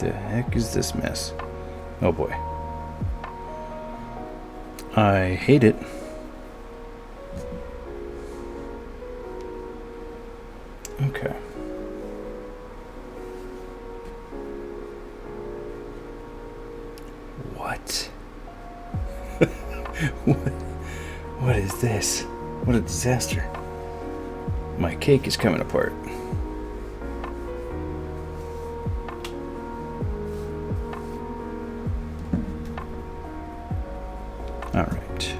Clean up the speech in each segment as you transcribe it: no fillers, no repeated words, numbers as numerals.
The heck is this mess? Oh boy. I hate it. Okay. What? What is this? What a disaster. My cake is coming apart. All right.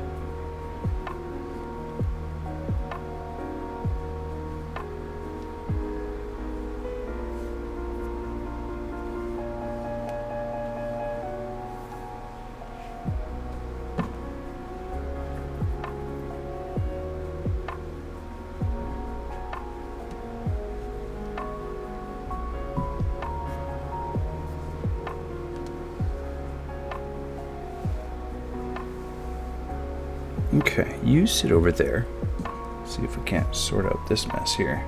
Okay, you sit over there. See if we can't sort out this mess here.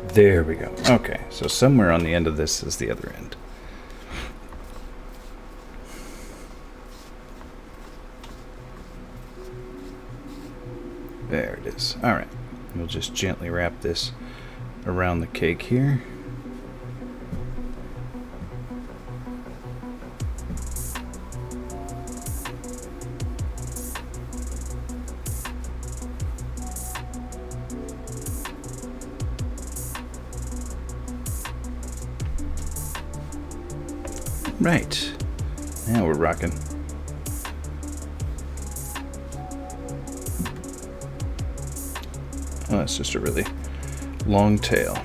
There we go. Okay, so somewhere on the end of this is the other end. There it is. All right, we'll just gently wrap this around the cake here. Right. Now we're rocking. Oh, that's just a really long tail.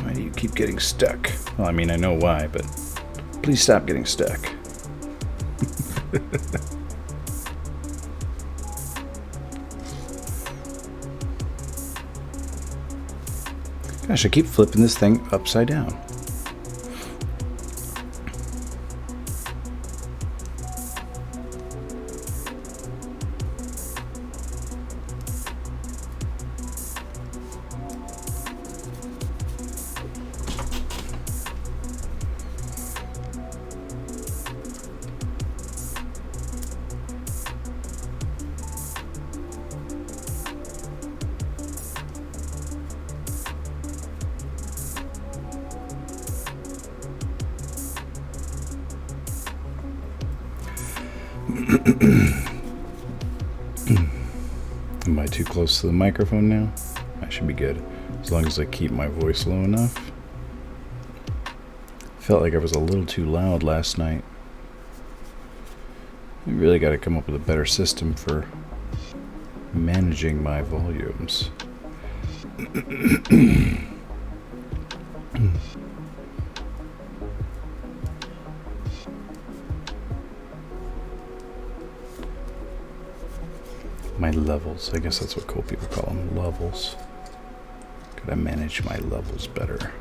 Why do you keep getting stuck? Well, I mean, I know why, but please stop getting stuck. Gosh, I keep flipping this thing upside down. Am I too close to the microphone now? I should be good, as long as I keep my voice low enough. Felt like I was a little too loud last night. I really got to come up with a better system for managing my volumes. My levels, I guess that's what cool people call them, levels. Gotta manage my levels better.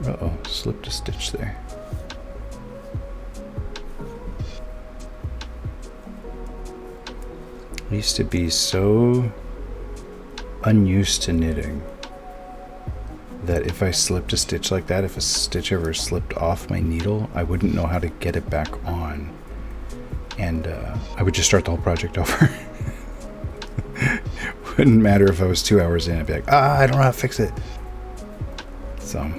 Uh-oh, slipped a stitch there. I used to be so unused to knitting that if I slipped a stitch like that, if a stitch ever slipped off my needle, I wouldn't know how to get it back on. And I would just start the whole project over. Wouldn't matter if I was 2 hours in, I'd be like, I don't know how to fix it. So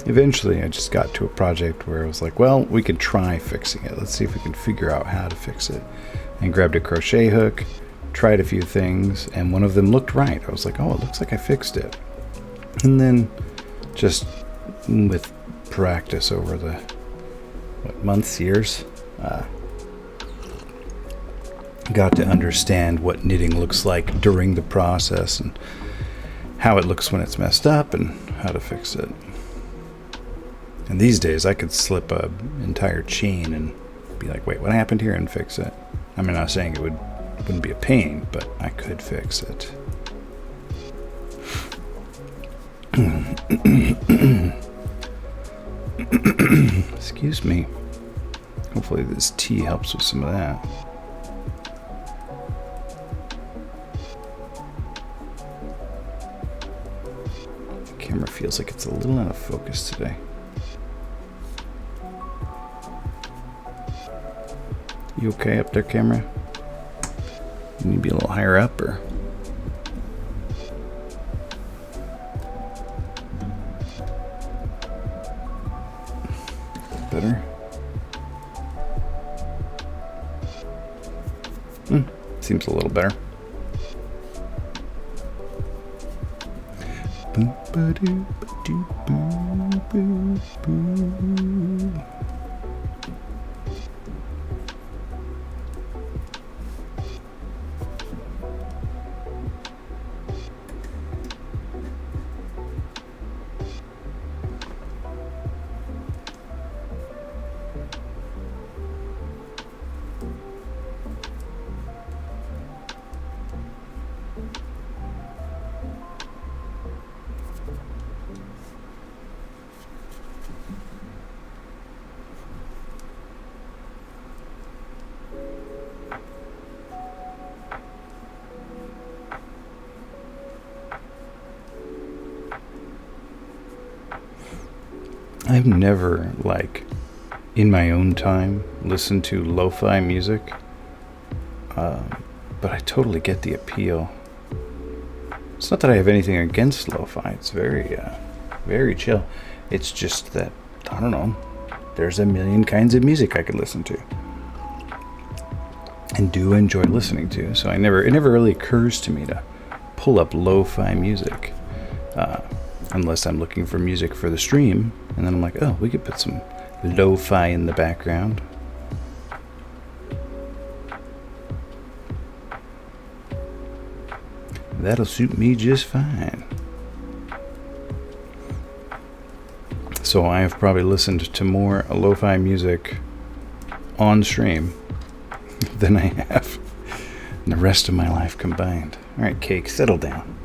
eventually I just got to a project where I was like, well, we can try fixing it. Let's see if we can figure out how to fix it. And grabbed a crochet hook, tried a few things, and one of them looked right. I was like, oh, it looks like I fixed it. And then just with practice over the months, years, got to understand what knitting looks like during the process and how it looks when it's messed up and how to fix it. And these days I could slip an entire chain and be like, wait, what happened here, and fix it. I mean, I'm not saying it wouldn't be a pain, but I could fix it. Excuse me. Hopefully this tea helps with some of that. The camera feels like it's a little out of focus today. You okay up there, camera? You need to be a little higher up, or? Better? Seems a little better. I've never, in my own time, listened to lo-fi music, but I totally get the appeal. It's not that I have anything against lo-fi. It's very, very chill. It's just that, I don't know, there's a million kinds of music I could listen to and do enjoy listening to. So it never really occurs to me to pull up lo-fi music. Unless I'm looking for music for the stream, and then I'm like, oh, we could put some lo-fi in the background. That'll suit me just fine. So I have probably listened to more lo-fi music on stream than I have in the rest of my life combined. All right, Cake, settle down.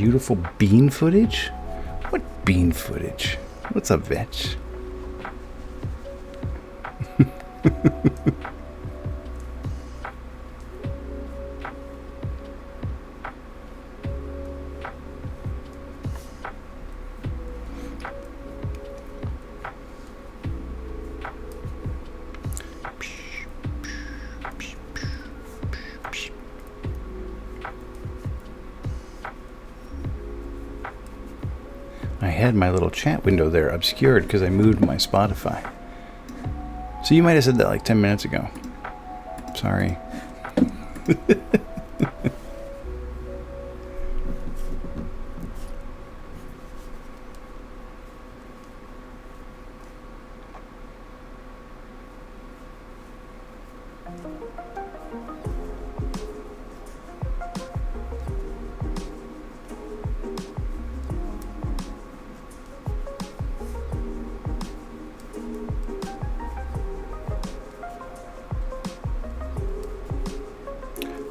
beautiful bean footage? What bean footage? What's up, Vetch? I had my little chat window there obscured because I moved my Spotify. So you might have said that like 10 minutes ago. Sorry.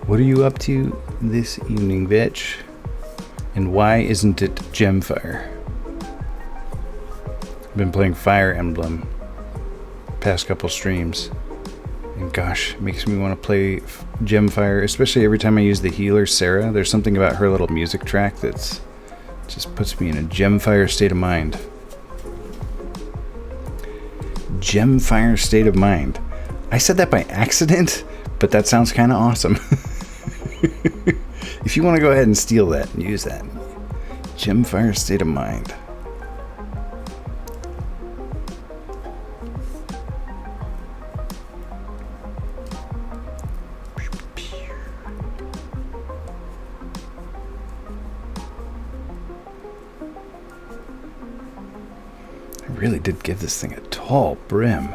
What are you up to this evening, Vetch? And why isn't it Gemfire? I've been playing Fire Emblem past couple streams. And gosh, it makes me want to play Gemfire, especially every time I use the healer, Sarah. There's something about her little music track that's just puts me in a Gemfire state of mind. Gemfire state of mind. I said that by accident, but that sounds kind of awesome. If you want to go ahead and steal that and use that. Gemfire state of mind. I really did give this thing a tall brim.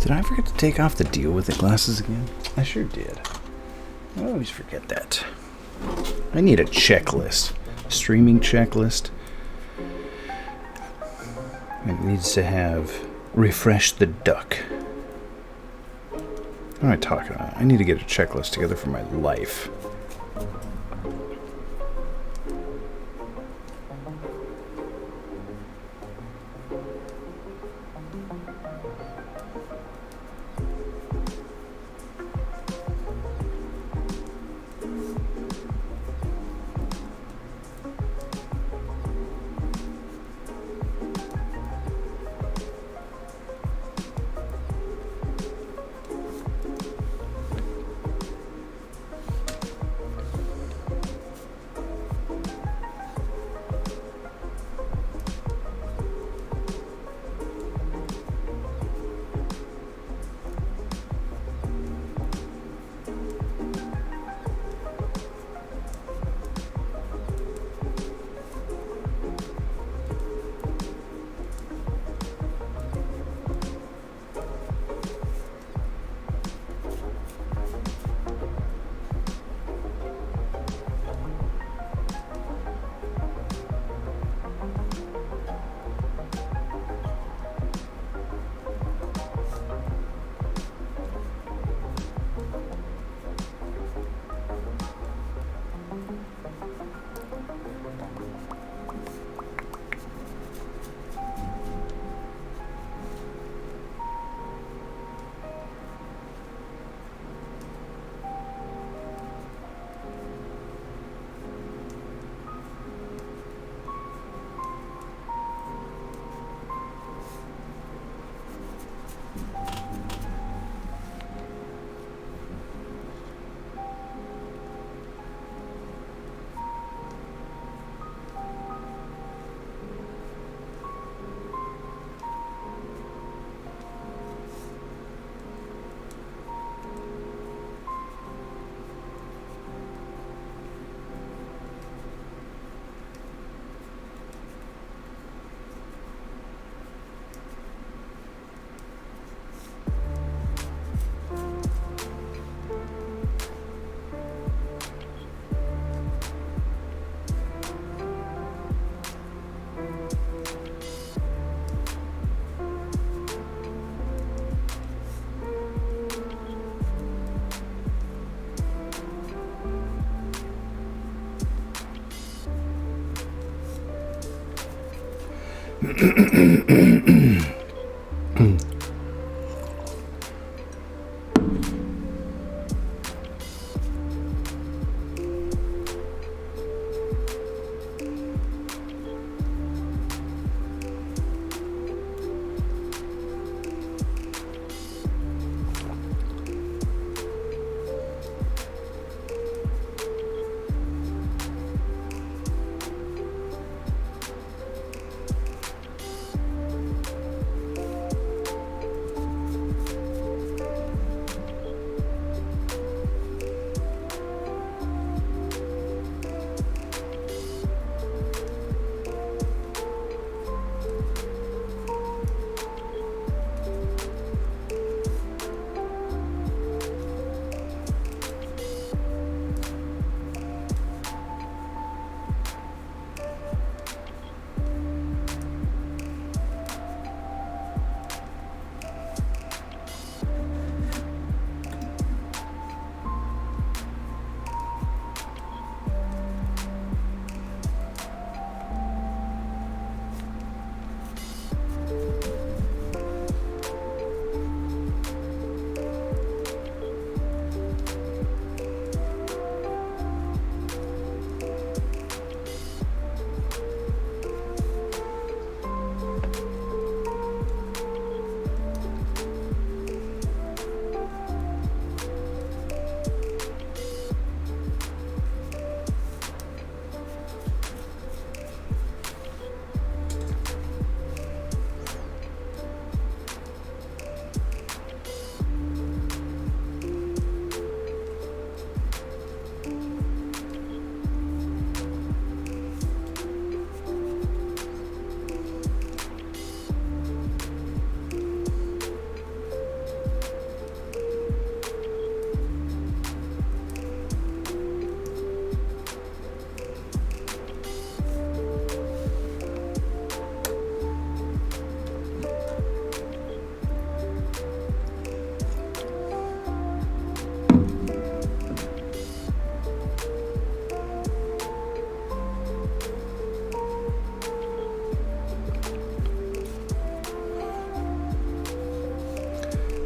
Did I forget to take off the deal with the glasses again? I sure did. I always forget that. I need a checklist. Streaming checklist. It needs to have refresh the duck. What am I talking about? I need to get a checklist together for my life.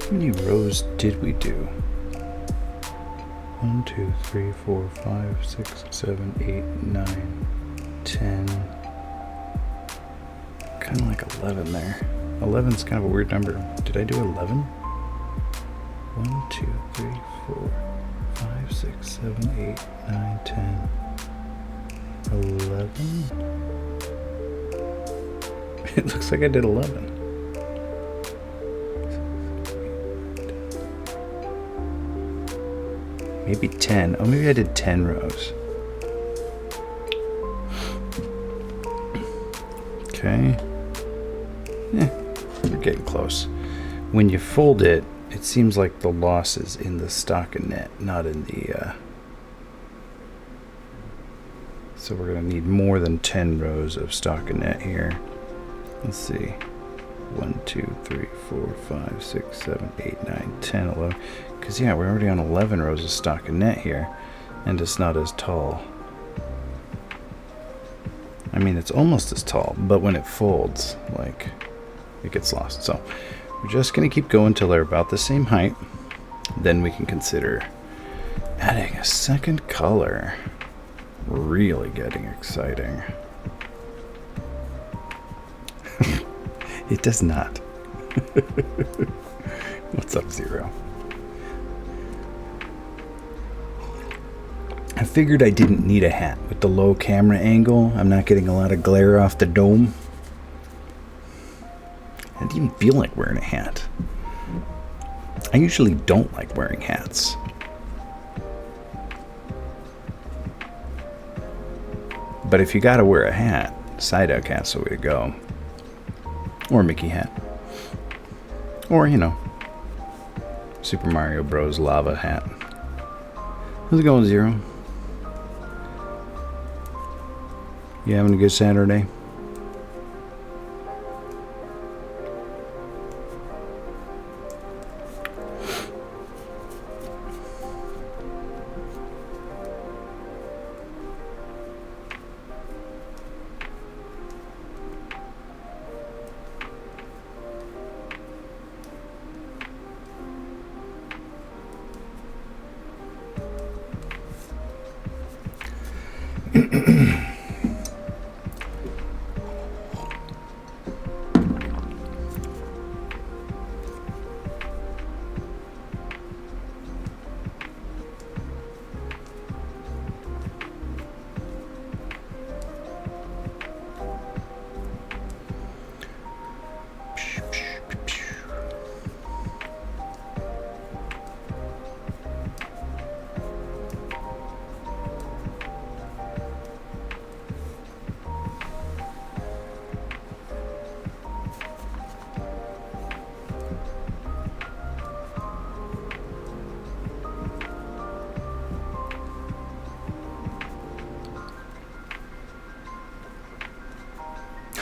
How many rows did we do? 1, 2, 3, 4, 5, 6, 7, 8, 9, 10. Kind of like 11 there. 11's kind of a weird number. Did I do 11? 1, 2, 3, 4, 5, 6, 7, 8, 9, 10. 11? It looks like I did 11. Maybe 10. Oh, maybe I did 10 rows. Okay. We're getting close. When you fold it, it seems like the loss is in the stockinette, not in the... So we're going to need more than 10 rows of stockinette here. Let's see. 1, 2, 3, 4, 5, 6, 7, 8, 9, 10, 11. Because, yeah, we're already on 11 rows of stockinette here, and it's not as tall. I mean, it's almost as tall, but when it folds, like, it gets lost. So we're just going to keep going till they're about the same height. Then we can consider adding a second color. Really getting exciting. It does not. What's up, Zero? I figured I didn't need a hat. With the low camera angle, I'm not getting a lot of glare off the dome. I didn't even feel like wearing a hat. I usually don't like wearing hats. But if you gotta wear a hat, Psyduck hat's the way to go. Or Mickey hat. Or, you know, Super Mario Bros. Lava hat. How's it going, Zero? You having a good Saturday?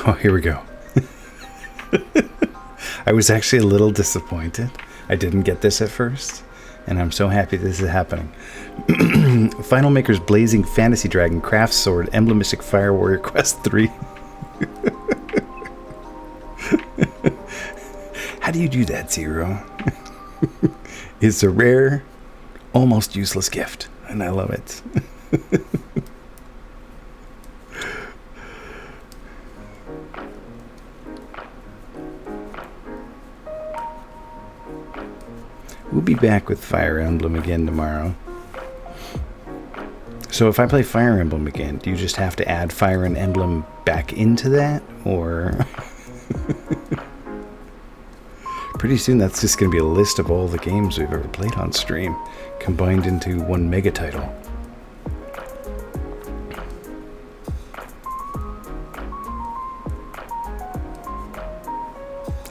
Oh, here we go. I was actually a little disappointed. I didn't get this at first, and I'm so happy this is happening. Final Maker's Blazing Fantasy Dragon Craft Sword Emblem Mystic Fire Warrior Quest 3. How do you do that, Zero? It's a rare, almost useless gift, and I love it. We'll be back with Fire Emblem again tomorrow. So if I play Fire Emblem again, do you just have to add Fire and Emblem back into that? Or... Pretty soon that's just going to be a list of all the games we've ever played on stream, combined into one mega title.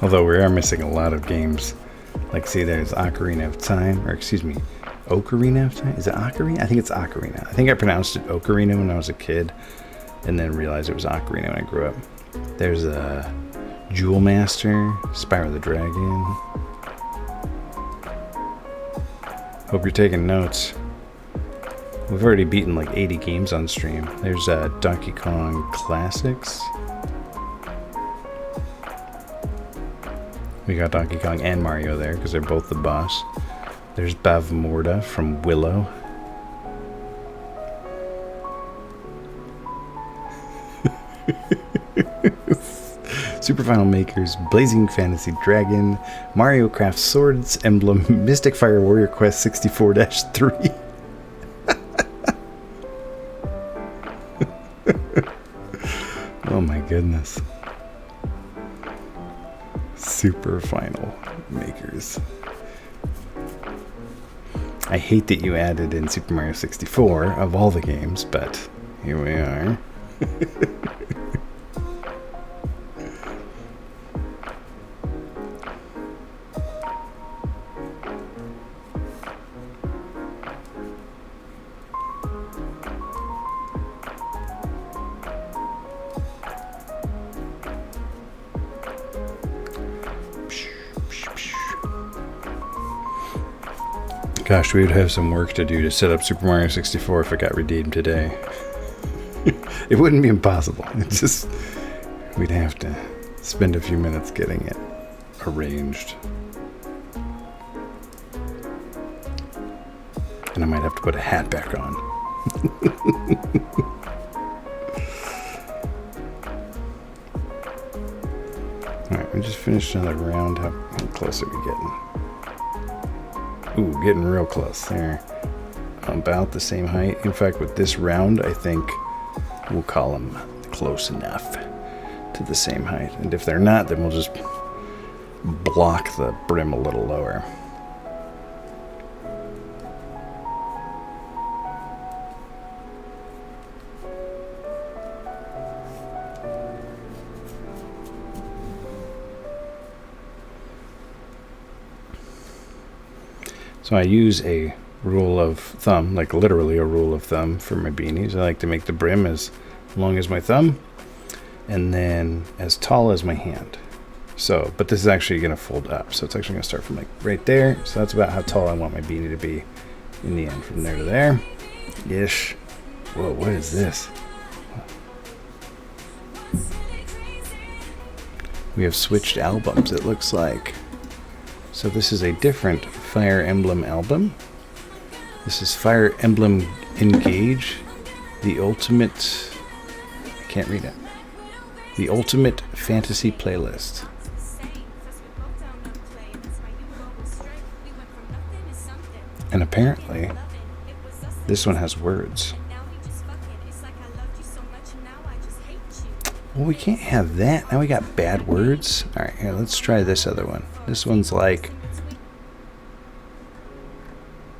Although we are missing a lot of games. Like, see, there's Ocarina of Time, or excuse me, Ocarina of Time? Is it Ocarina? I think it's Ocarina. I think I pronounced it Ocarina when I was a kid, and then realized it was Ocarina when I grew up. There's a Jewel Master, Spyro the Dragon. Hope you're taking notes. We've already beaten like 80 games on stream. There's Donkey Kong Classics. We got Donkey Kong and Mario there because they're both the boss. There's Bavmorda from Willow. Super Final Makers, Blazing Fantasy Dragon, Mario Craft Swords Emblem, Mystic Fire Warrior Quest 64-3. Oh my goodness. Super Final Makers. I hate that you added in Super Mario 64 of all the games, but here we are. Gosh, we would have some work to do to set up Super Mario 64 if it got redeemed today. It wouldn't be impossible. It's just, we'd have to spend a few minutes getting it arranged. And I might have to put a hat back on. Alright, we just finished another round. How close are we getting? Ooh, getting real close there. About the same height. In fact, with this round, I think we'll call them close enough to the same height. And if they're not, then we'll just block the brim a little lower. So I use a rule of thumb, like literally a rule of thumb for my beanies. I like to make the brim as long as my thumb and then as tall as my hand. So, but this is actually going to fold up. So it's actually going to start from like right there. So that's about how tall I want my beanie to be in the end, from there to there. Ish. Whoa, what is this? We have switched albums, it looks like. So this is a different Fire Emblem album. This is Fire Emblem Engage The ultimate... I can't read it. The ultimate fantasy playlist. And apparently, this one has words. Well, we can't have that. Now we got bad words. Alright, here, let's try this other one. This one's like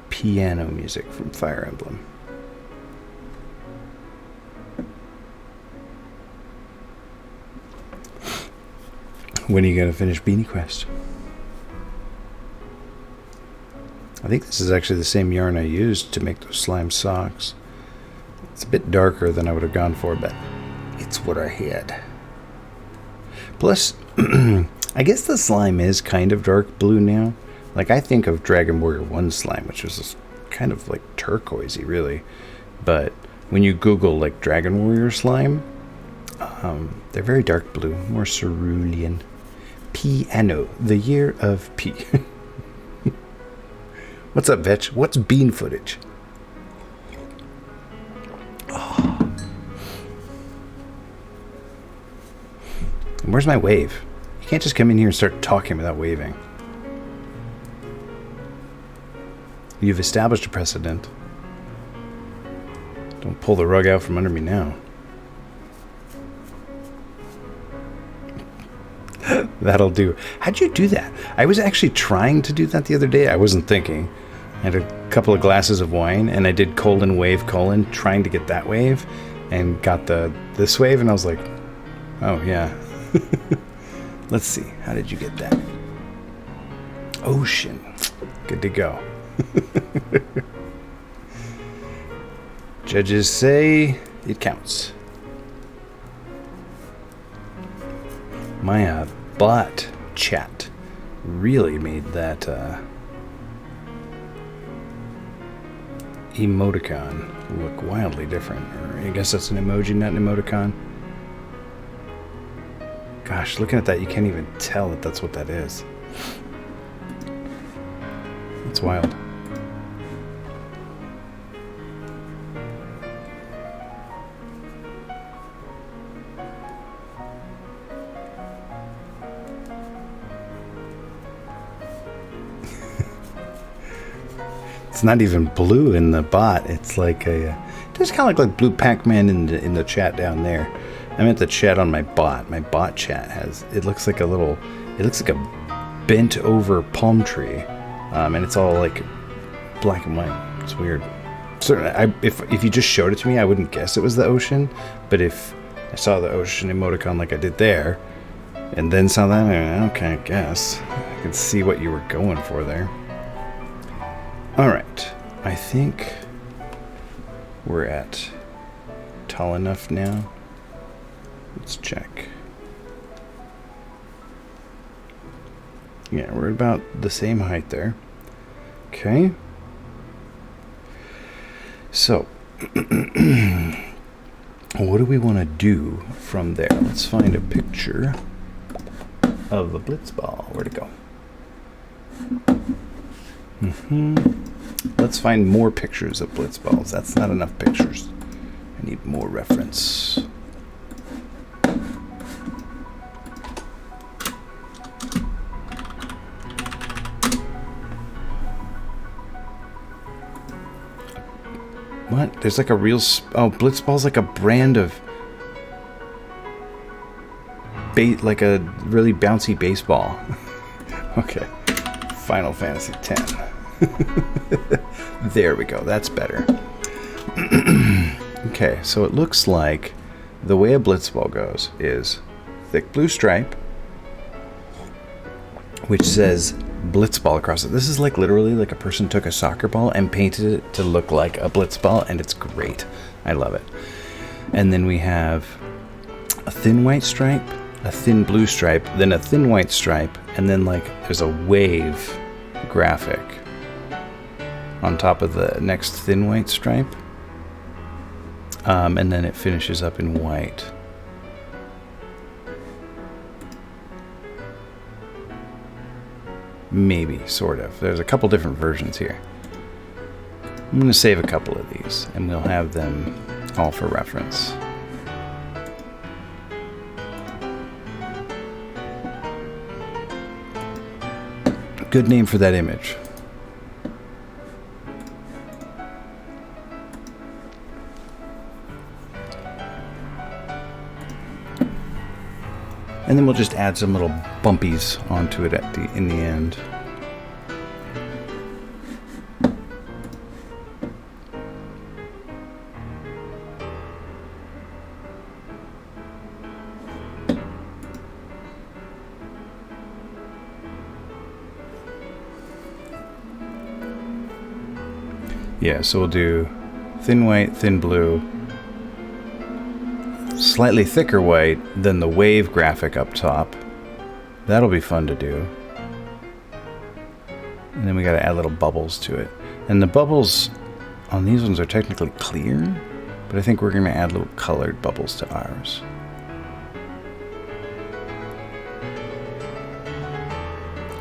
piano music from Fire Emblem. When are you going to finish Beanie Quest? I think this is actually the same yarn I used to make those slime socks. It's a bit darker than I would have gone for, but it's what I had. Plus, I guess the slime is kind of dark blue now. Like, I think of Dragon Warrior 1 slime, which was kind of like turquoisey, really. But when you Google, like, Dragon Warrior slime, they're very dark blue, more cerulean. Piano, the year of P. What's up, Vetch? What's bean footage? Oh. Where's my wave? You can't just come in here and start talking without waving. You've established a precedent. Don't pull the rug out from under me now. That'll do. How'd you do that? I was actually trying to do that the other day. I wasn't thinking. I had a couple of glasses of wine, and I did colon wave colon, trying to get that wave, and got this wave, and I was like, oh yeah. Let's see. How did you get that? Ocean. Good to go. Judges say it counts. My bot chat really made that emoticon look wildly different. Or I guess that's an emoji, not an emoticon. Gosh, looking at that, you can't even tell that that's what that is. That's wild. It's not even blue in the bot. It's like a... It does kind of look like Blue Pac-Man in the chat down there. I meant the chat on my bot. My bot chat has... It looks like a little... It looks like a bent over palm tree. And it's all like black and white. It's weird. Certainly, if you just showed it to me, I wouldn't guess it was the ocean. But if I saw the ocean emoticon like I did there, and then saw that, okay, I guess. I can see what you were going for there. Alright, I think we're at tall enough now. Let's check. Yeah, we're about the same height there. Okay. So, what do we want to do from there? Let's find a picture of the Blitzball. Where'd it go? Let's find more pictures of Blitzballs. That's not enough pictures. I need more reference. What? There's like a real... Oh, Blitzball's like a brand of... like a really bouncy baseball. Okay. Final Fantasy X. There we go. That's better. Okay, so it looks like the way a Blitzball goes is thick blue stripe, which says Blitzball across it. This is like literally like a person took a soccer ball and painted it to look like a Blitzball, and it's great. I love it. And then we have a thin white stripe, a thin blue stripe, then a thin white stripe, and then like there's a wave graphic on top of the next thin white stripe. And then it finishes up in white. Maybe, sort of. There's a couple different versions here. I'm going to save a couple of these, and we'll have them All for reference. Good name for that image. And then we'll just add some little bumpies onto it in the end. Yeah, so we'll do thin white, thin blue, slightly thicker white than the wave graphic up top. That'll be fun to do. And then we got to add little bubbles to it. And the bubbles on these ones are technically clear, but I think we're going to add little colored bubbles to ours.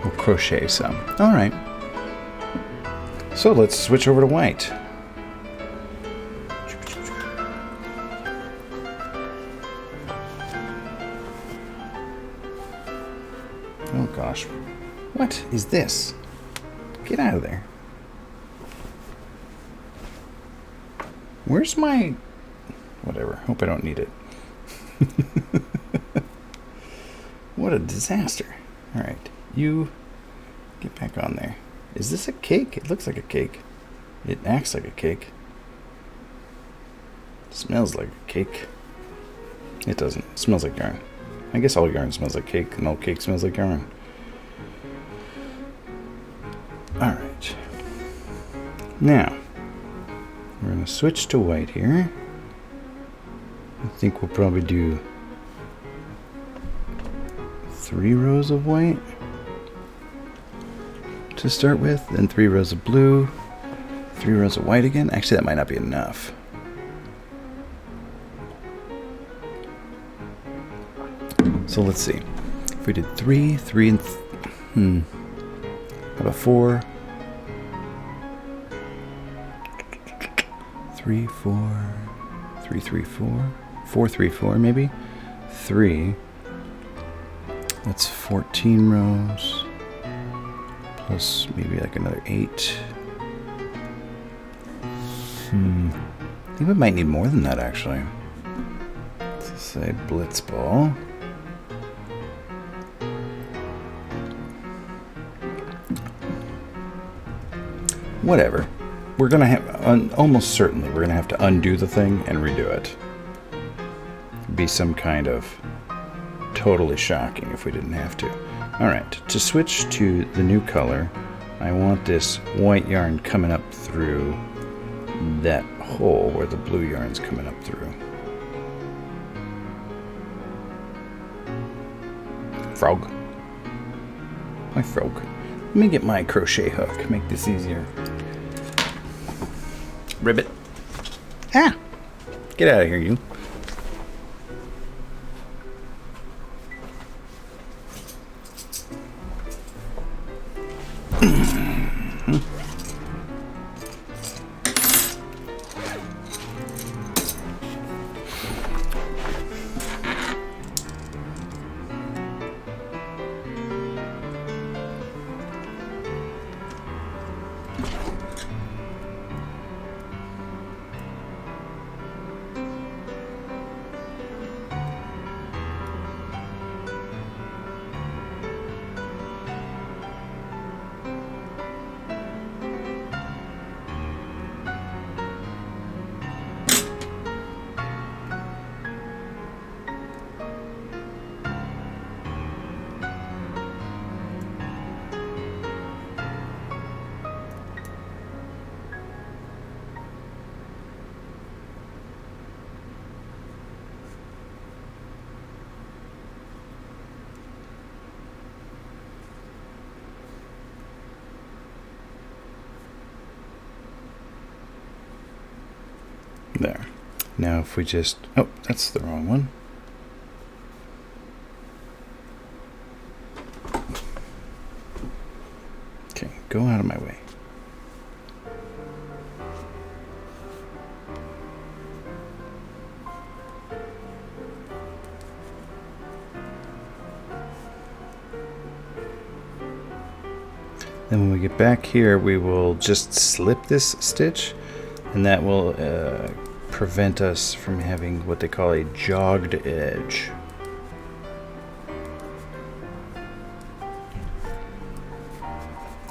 We'll crochet some. All right. So let's switch over to white. Oh gosh. What is this? Get out of there. Where's my... Whatever. Hope I don't need it. What a disaster. Alright. You get back on there. Is this a cake? It looks like a cake. It acts like a cake. It smells like a cake. It doesn't. It smells like yarn. I guess all yarn smells like cake, and all cake smells like yarn. Alright. Now, we're going to switch to white here. I think we'll probably do 3 rows of white to start with, then 3 rows of blue, 3 rows of white again. Actually, that might not be enough. So let's see. If we did 3, 3, and how about 4? 3, 4, 3, 3, 4, 4, 3, 4, maybe 3. That's 14 rows. Plus maybe like another 8. I think we might need more than that actually. Let's say Blitzball. Whatever. We're gonna have, almost certainly, we're gonna have to undo the thing and redo it. Be some kind of totally shocking if we didn't have to. Alright, to switch to the new color, I want this white yarn coming up through that hole where the blue yarn's coming up through. Frog. My frog. Let me get my crochet hook, make this easier. Ribbit. Ah! Get out of here, you. There. Now if we just... Oh, that's the wrong one. Okay, go out of my way. Then when we get back here, we will just slip this stitch, and that will prevent us from having what they call a jogged edge.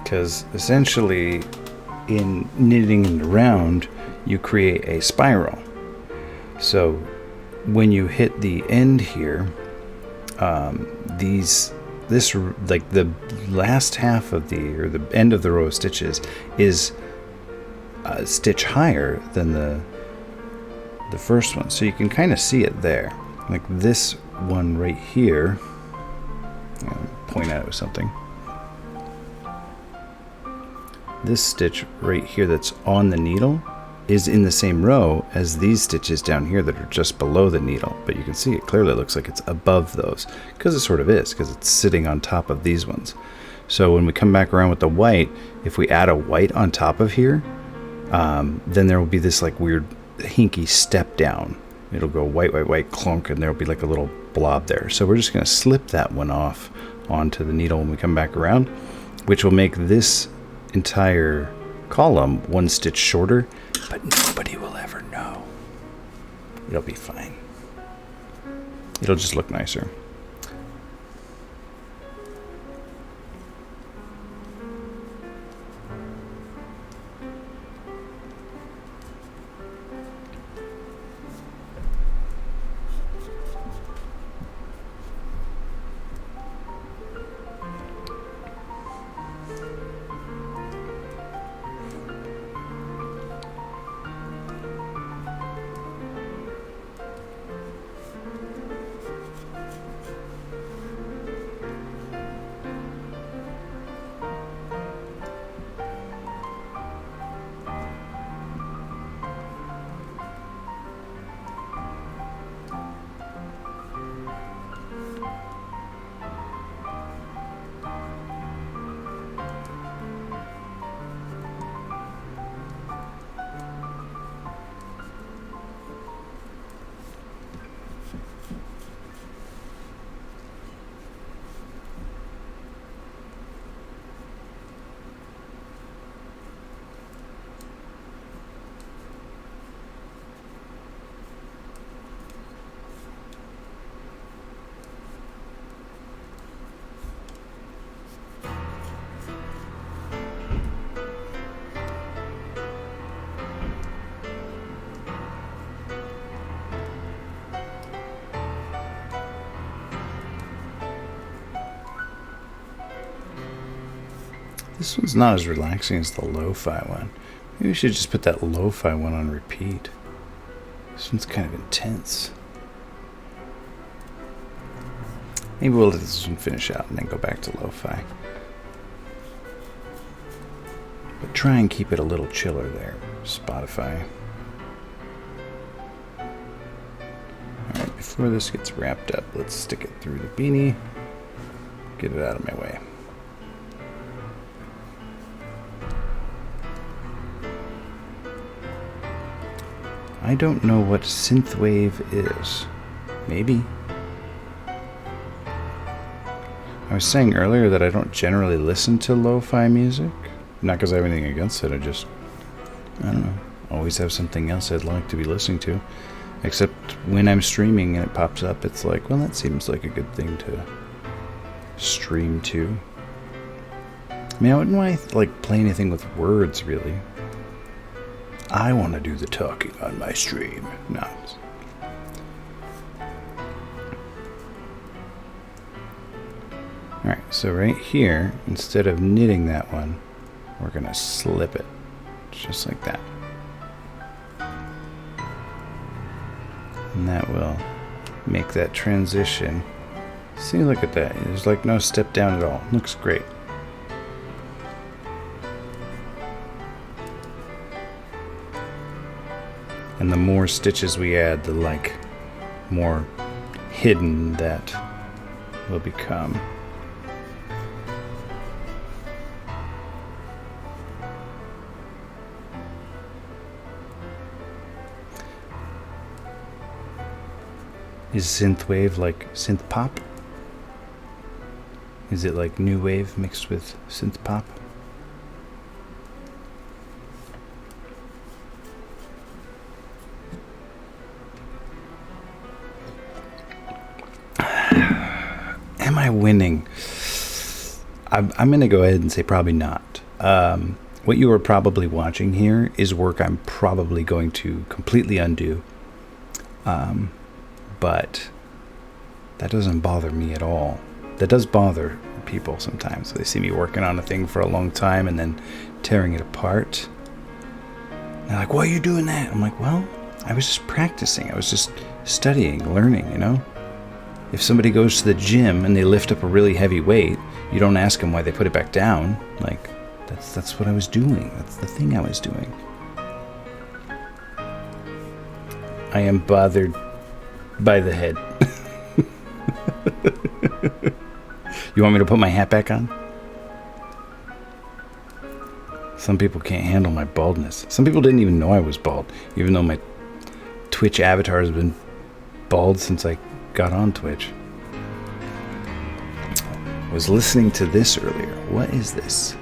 Because essentially, in knitting in the round, you create a spiral. So when you hit the end here, like the last half of or the end of the row of stitches is a stitch higher than the first one. So you can kind of see it there. Like this one right here, I'll point at it with something. This stitch right here that's on the needle is in the same row as these stitches down here that are just below the needle, but you can see it clearly looks like it's above those, because it sort of is, because it's sitting on top of these ones. So when we come back around with the white, if we add a white on top of here, then there will be this like weird hinky step down. It'll go white, white, white, clunk, and there'll be like a little blob there. So we're just going to slip that one off onto the needle when we come back around, which will make this entire column one stitch shorter, but nobody will ever know. It'll be fine. It'll just look nicer. This one's not as relaxing as the lo-fi one. Maybe we should just put that lo-fi one on repeat. This one's kind of intense. Maybe we'll let this one finish out and then go back to lo-fi. But try and keep it a little chiller there, Spotify. Alright, before this gets wrapped up, let's stick it through the beanie. Get it out of my way. I don't know what synthwave is. Maybe. I was saying earlier that I don't generally listen to lo-fi music. Not because I have anything against it, I don't know. Always have something else I'd like to be listening to. Except when I'm streaming and it pops up, it's like, well, that seems like a good thing to stream to. I mean, I wouldn't want to like play anything with words, really. I want to do the talking on my stream. No. Alright, so right here, instead of knitting that one, we're going to slip it. Just like that. And that will make that transition. See, look at that. There's like no step down at all. Looks great. And the more stitches we add, the like more hidden that will become. Is synthwave like synth pop? Is it like new wave mixed with synth pop? Am I winning? I'm going to go ahead and say probably not. What you are probably watching here is work I'm probably going to completely undo. But that doesn't bother me at all. That does bother people sometimes. They see me working on a thing for a long time and then tearing it apart. They're like, why are you doing that? I'm like, well, I was just practicing. I was just studying, learning, you know? If somebody goes to the gym and they lift up a really heavy weight, you don't ask them why they put it back down. Like, that's what I was doing. That's the thing I was doing. I am bothered by the head. You want me to put my hat back on? Some people can't handle my baldness. Some people didn't even know I was bald, even though my Twitch avatar has been bald since I got on Twitch. I was listening to this earlier. What is this?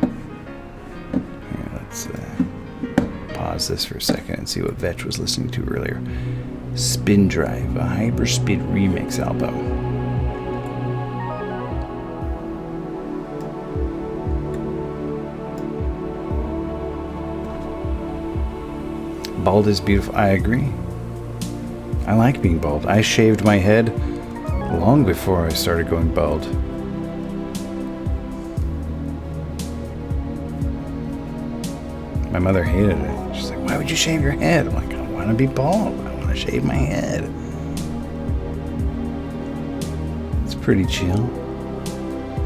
Here, let's pause this for a second and see what Vetch was listening to earlier. Spin Drive, a hyperspeed remix album. Bald is beautiful. I agree. I like being bald. I shaved my head long before I started going bald. My mother hated it. She's like, why would you shave your head? I'm like, I want to be bald. I want to shave my head. It's pretty chill.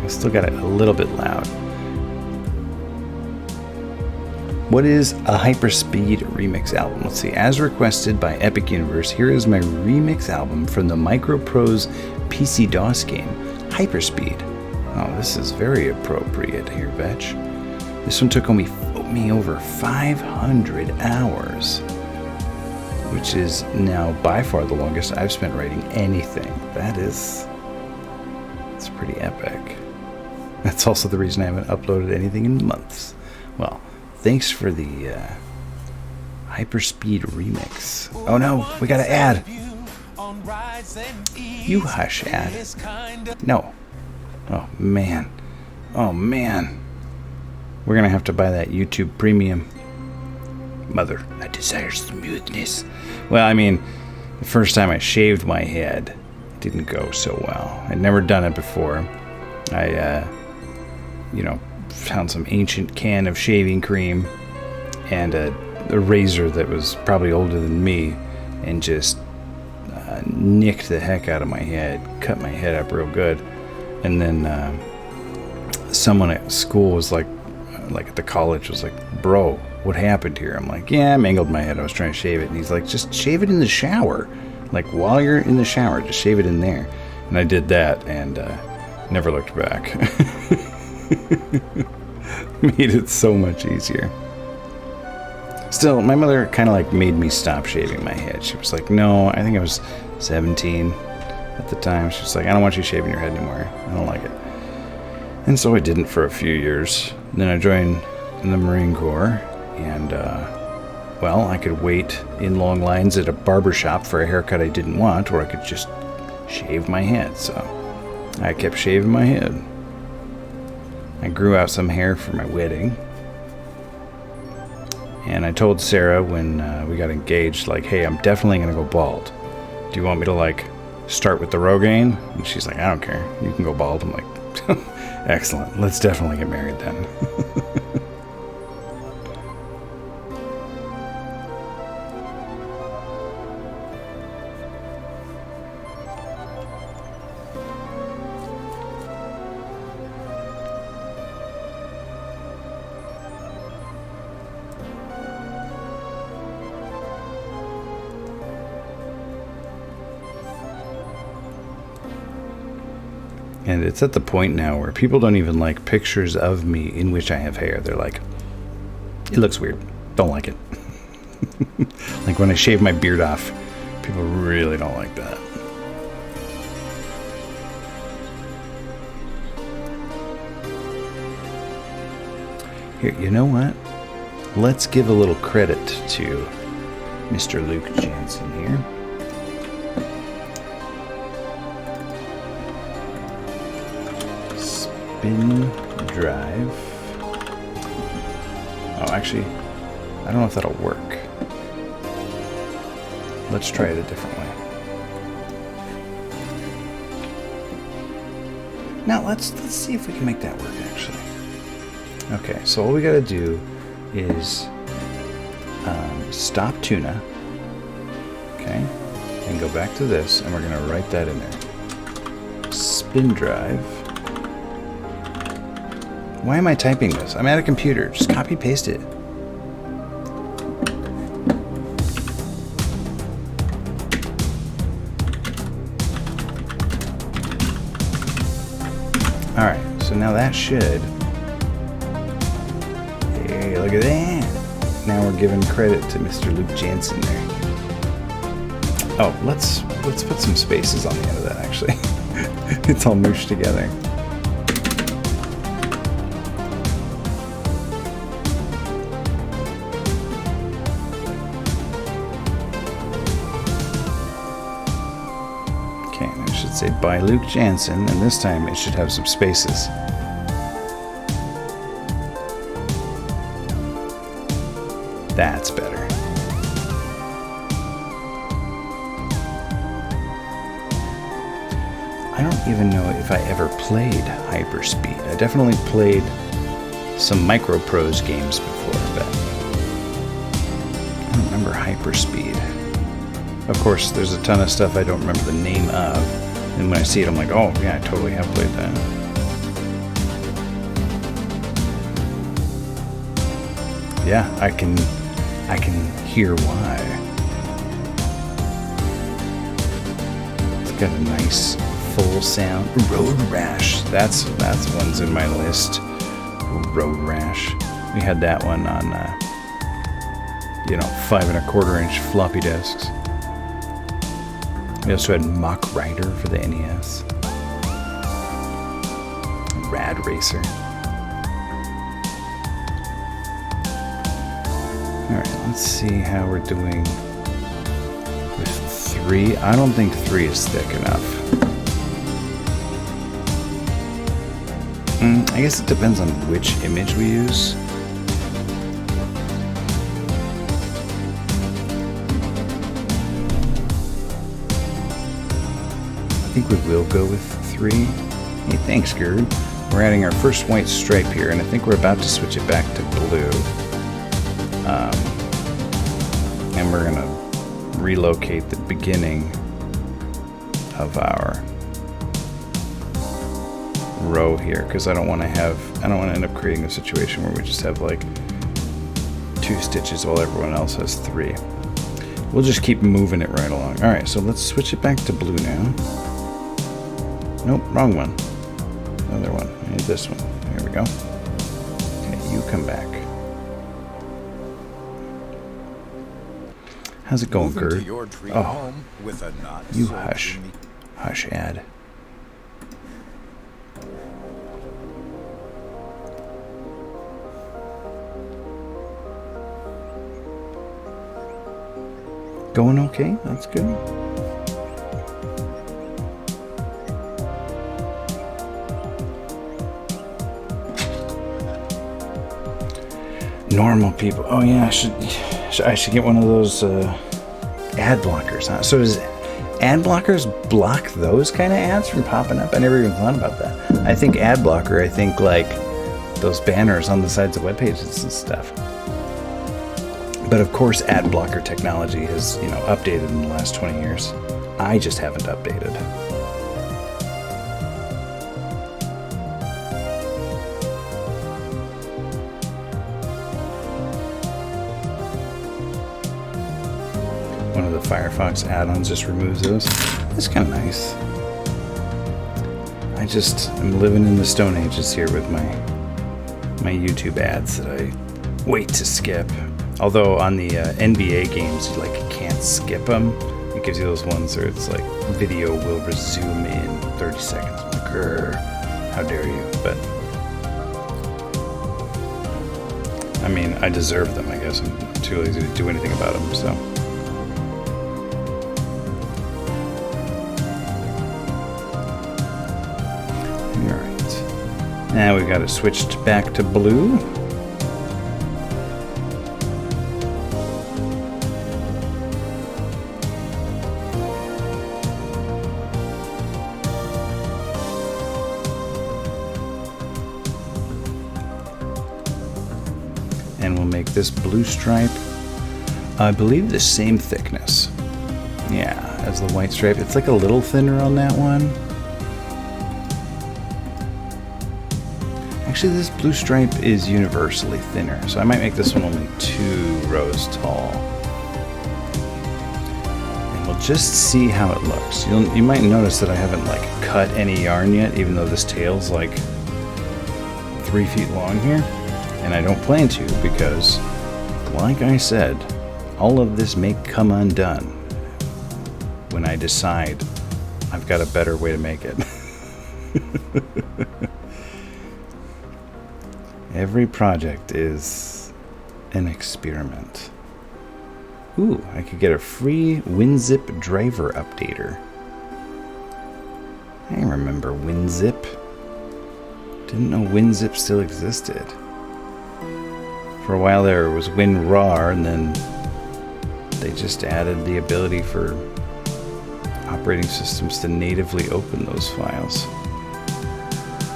I still got it a little bit loud. What is a hyperspeed remix album? Let's see. As requested by Epic Universe, here is my remix album from the Microprose PC DOS game, Hyperspeed. Oh, this is very appropriate here, Vetch. This one took me over 500 hours, which is now by far the longest I've spent writing anything. It's pretty epic. That's also the reason I haven't uploaded anything in months. Well, thanks for the hyperspeed remix. Oh no, we got an ad. You hush, ad. No. Oh man. Oh man. We're gonna have to buy that YouTube Premium. Mother, I desire smoothness. Well, I mean, the first time I shaved my head, it didn't go so well. I'd never done it before. I, found some ancient can of shaving cream and a razor that was probably older than me and just nicked the heck out of my head, cut my head up real good. And then someone at school was like at the college was like, bro, what happened here? I'm like, yeah, I mangled my head. I was trying to shave it. And he's like, just shave it in the shower. Like while you're in the shower, just shave it in there. And I did that and never looked back. Made it so much easier. Still, my mother kind of like made me stop shaving my head. She was like, no, I think I was 17 at the time. She was like, I don't want you shaving your head anymore. I don't like it. And so I didn't for a few years. Then I joined the Marine Corps, and I could wait in long lines at a barber shop for a haircut I didn't want, or I could just shave my head. So I kept shaving my head. I grew out some hair for my wedding. And I told Sarah when we got engaged, like, hey, I'm definitely going to go bald. Do you want me to, like, start with the Rogaine? And she's like, I don't care. You can go bald. I'm like, excellent. Let's definitely get married then. And it's at the point now where people don't even like pictures of me in which I have hair. They're like, it looks weird. Don't like it. Like when I shave my beard off, people really don't like that. Here, you know what? Let's give a little credit to Mr. Luke Jansen here. spin drive. Oh, actually, I don't know if that'll work. Let's try it a different way. Now let's see if we can make that work actually. Okay, so all we gotta do is stop tuna. Okay, and go back to this, and we're gonna write that in there. Spin drive. Why am I typing this? I'm at a computer. Just copy paste it. Alright, so now that should... Hey, look at that! Now we're giving credit to Mr. Luke Jansen there. Oh, let's put some spaces on the end of that, actually. It's all mooshed together. Okay, and it should say by Luke Jansen, and this time it should have some spaces. That's better. I don't even know if I ever played Hyperspeed. I definitely played some Microprose games before, but I don't remember Hyperspeed. Of course, there's a ton of stuff I don't remember the name of, and when I see it, I'm like, oh yeah, I totally have played that. Yeah, I can hear why. It's got a nice full sound. Road Rash. That's one's in my list. Road Rash. We had that one on 5 1/4 inch floppy disks. We also had Mach Rider for the NES. Rad Racer. Alright, let's see how we're doing with 3. I don't think 3 is thick enough. I guess it depends on which image we use. I think we will go with 3. Hey, thanks, Gerd. We're adding our first white stripe here, and I think we're about to switch it back to blue. And we're going to relocate the beginning of our row here, because I don't want to end up creating a situation where we just have like 2 stitches while everyone else has 3. We'll just keep moving it right along. Alright, so let's switch it back to blue now. Nope, wrong one. Another one. I need this one. There we go. Okay, you come back. How's it going, Gerd? Oh, you hush. Hush, Ad. Going okay? That's good. Normal people. Oh yeah, I should get one of those ad blockers. Huh? So does ad blockers block those kind of ads from popping up? I never even thought about that. I think ad blocker. I think like those banners on the sides of web pages and stuff. But of course, ad blocker technology has updated in the last 20 years. I just haven't updated. One of the Firefox add-ons just removes those. That's kind of nice. I'm living in the Stone Ages here with my YouTube ads that I wait to skip. Although on the NBA games, you can't skip them. It gives you those ones where it's like video will resume in 30 seconds. I'm like, grr, how dare you? But I mean, I deserve them. I guess I'm too lazy to do anything about them. So. Now we've got it switched back to blue. And we'll make this blue stripe, I believe, the same thickness. Yeah, as the white stripe. It's like a little thinner on that one. Actually, this blue stripe is universally thinner, so I might make this one only 2 rows tall. And we'll just see how it looks. You might notice that I haven't like cut any yarn yet, even though this tail's like 3 feet long here. And I don't plan to because, like I said, all of this may come undone when I decide I've got a better way to make it. Every project is an experiment. Ooh, I could get a free WinZip driver updater. I remember WinZip. Didn't know WinZip still existed. For a while there was WinRAR, and then they just added the ability for operating systems to natively open those files.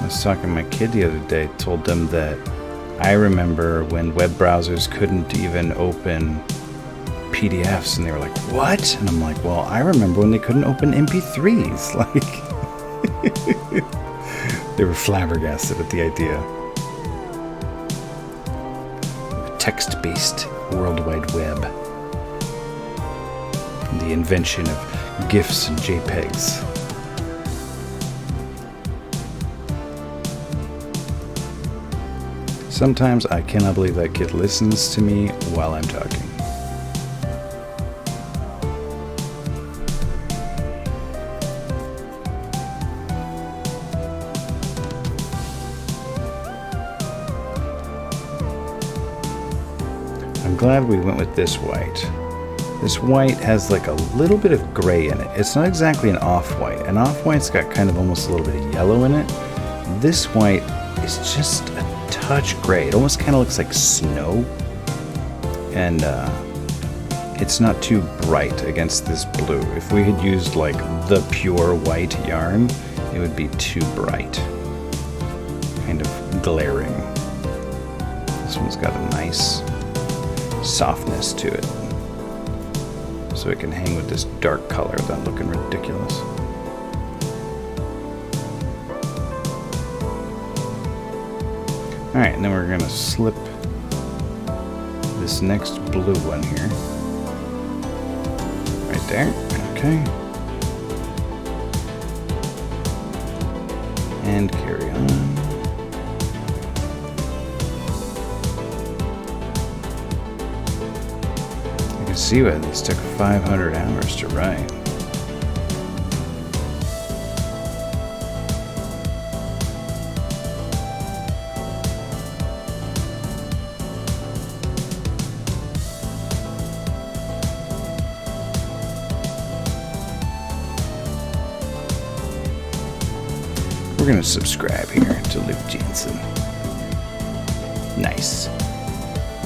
I was talking to my kid the other day, told them that I remember when web browsers couldn't even open PDFs, and they were like, what? And I'm like, well, I remember when they couldn't open MP3s. Like, they were flabbergasted at the idea. Text-based World Wide Web. The invention of GIFs and JPEGs. Sometimes I cannot believe that kid listens to me while I'm talking. I'm glad we went with this white. This white has like a little bit of gray in it. It's not exactly an off-white. An off-white's got kind of almost a little bit of yellow in it. This white is just a touch gray. It almost kind of looks like snow. And it's not too bright against this blue. If we had used like the pure white yarn, it would be too bright. Kind of glaring. This one's got a nice softness to it, so it can hang with this dark color without looking ridiculous. Alright, and then we're going to slip this next blue one here. Right there. Okay. And carry on. See why this took 500 hours to write. We're going to subscribe here to Luke Jansen. Nice.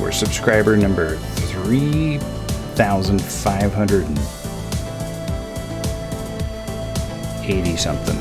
We're subscriber number 3,580 something.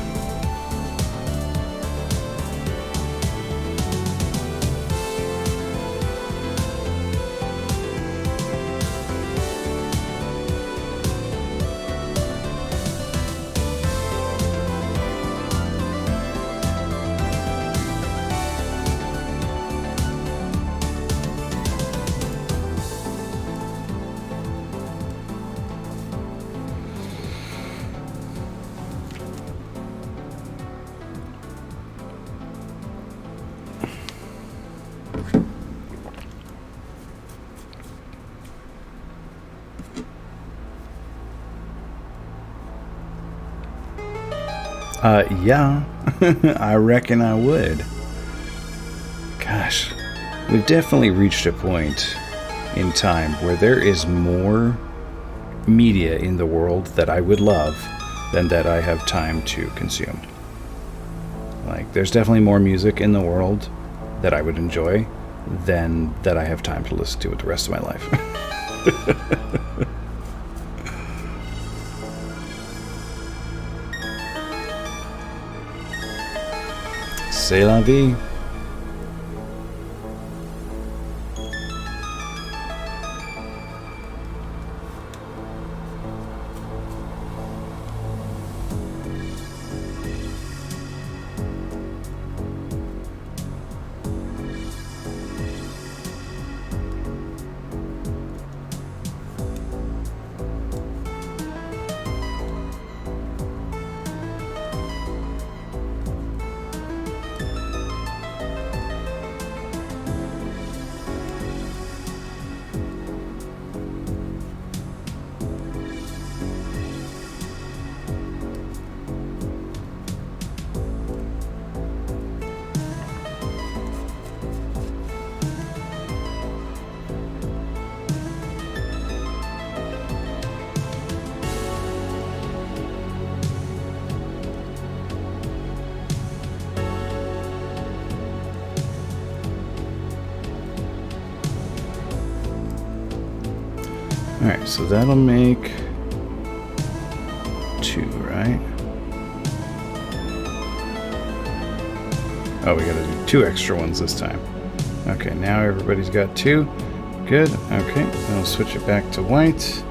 Yeah, I reckon I would. Gosh, we've definitely reached a point in time where there is more media in the world that I would love than that I have time to consume. Like, there's definitely more music in the world that I would enjoy than that I have time to listen to with the rest of my life. C'est la vie. Alright, so that'll make 2, right? Oh, we gotta do 2 extra ones this time. Okay, now everybody's got 2. Good, okay. Then I'll switch it back to white.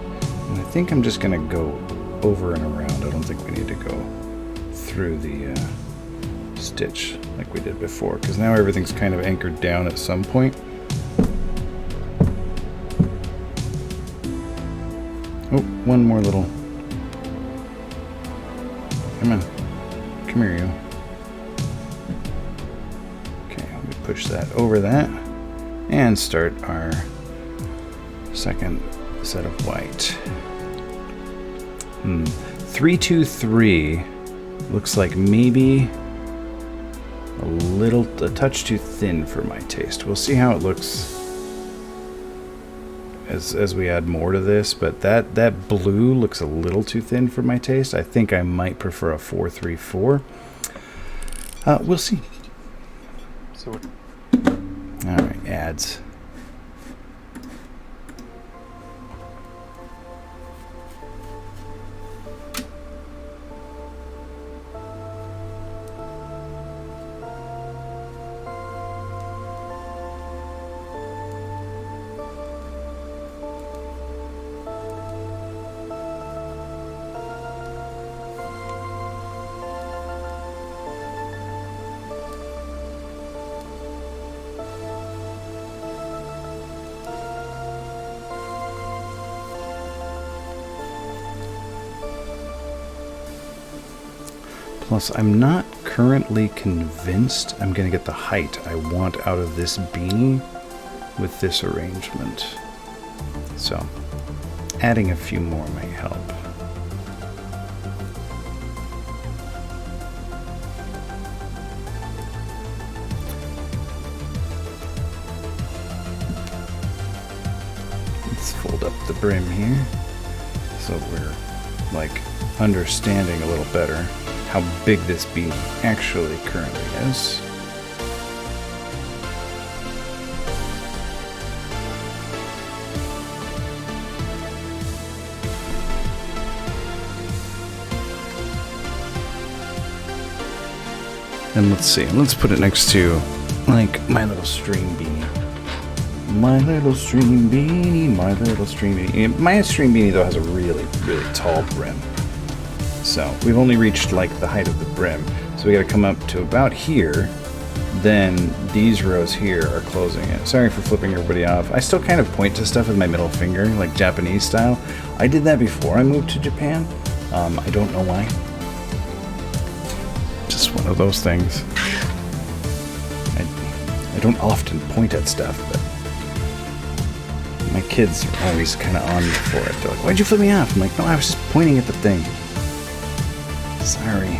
And I think I'm just gonna go over and around. I don't think we need to go through the stitch like we did before, because now everything's kind of anchored down at some point. Oh, one more little. Come on. Come here, you. Okay, let me push that over that and start our second set of white. 3, 2, 3 looks like maybe a touch too thin for my taste. We'll see how it looks as we add more to this, but that blue looks a little too thin for my taste. I think I might prefer a 4, 3, 4. We'll see. So, all right, adds. Plus, I'm not currently convinced I'm going to get the height I want out of this beanie with this arrangement. So, adding a few more may help. Let's fold up the brim here so we're like understanding a little better how big this beanie actually currently is. And let's see, let's put it next to like my little stream beanie. My little stream beanie, my little stream beanie. My stream beanie though has a really, really tall brim. So we've only reached like the height of the brim. So we gotta come up to about here. Then these rows here are closing it. Sorry for flipping everybody off. I still kind of point to stuff with my middle finger, like Japanese style. I did that before I moved to Japan. I don't know why. Just one of those things. I don't often point at stuff, but my kids are always kind of on me for it. They're like, why'd you flip me off? I'm like, no, I was just pointing at the thing. Sorry.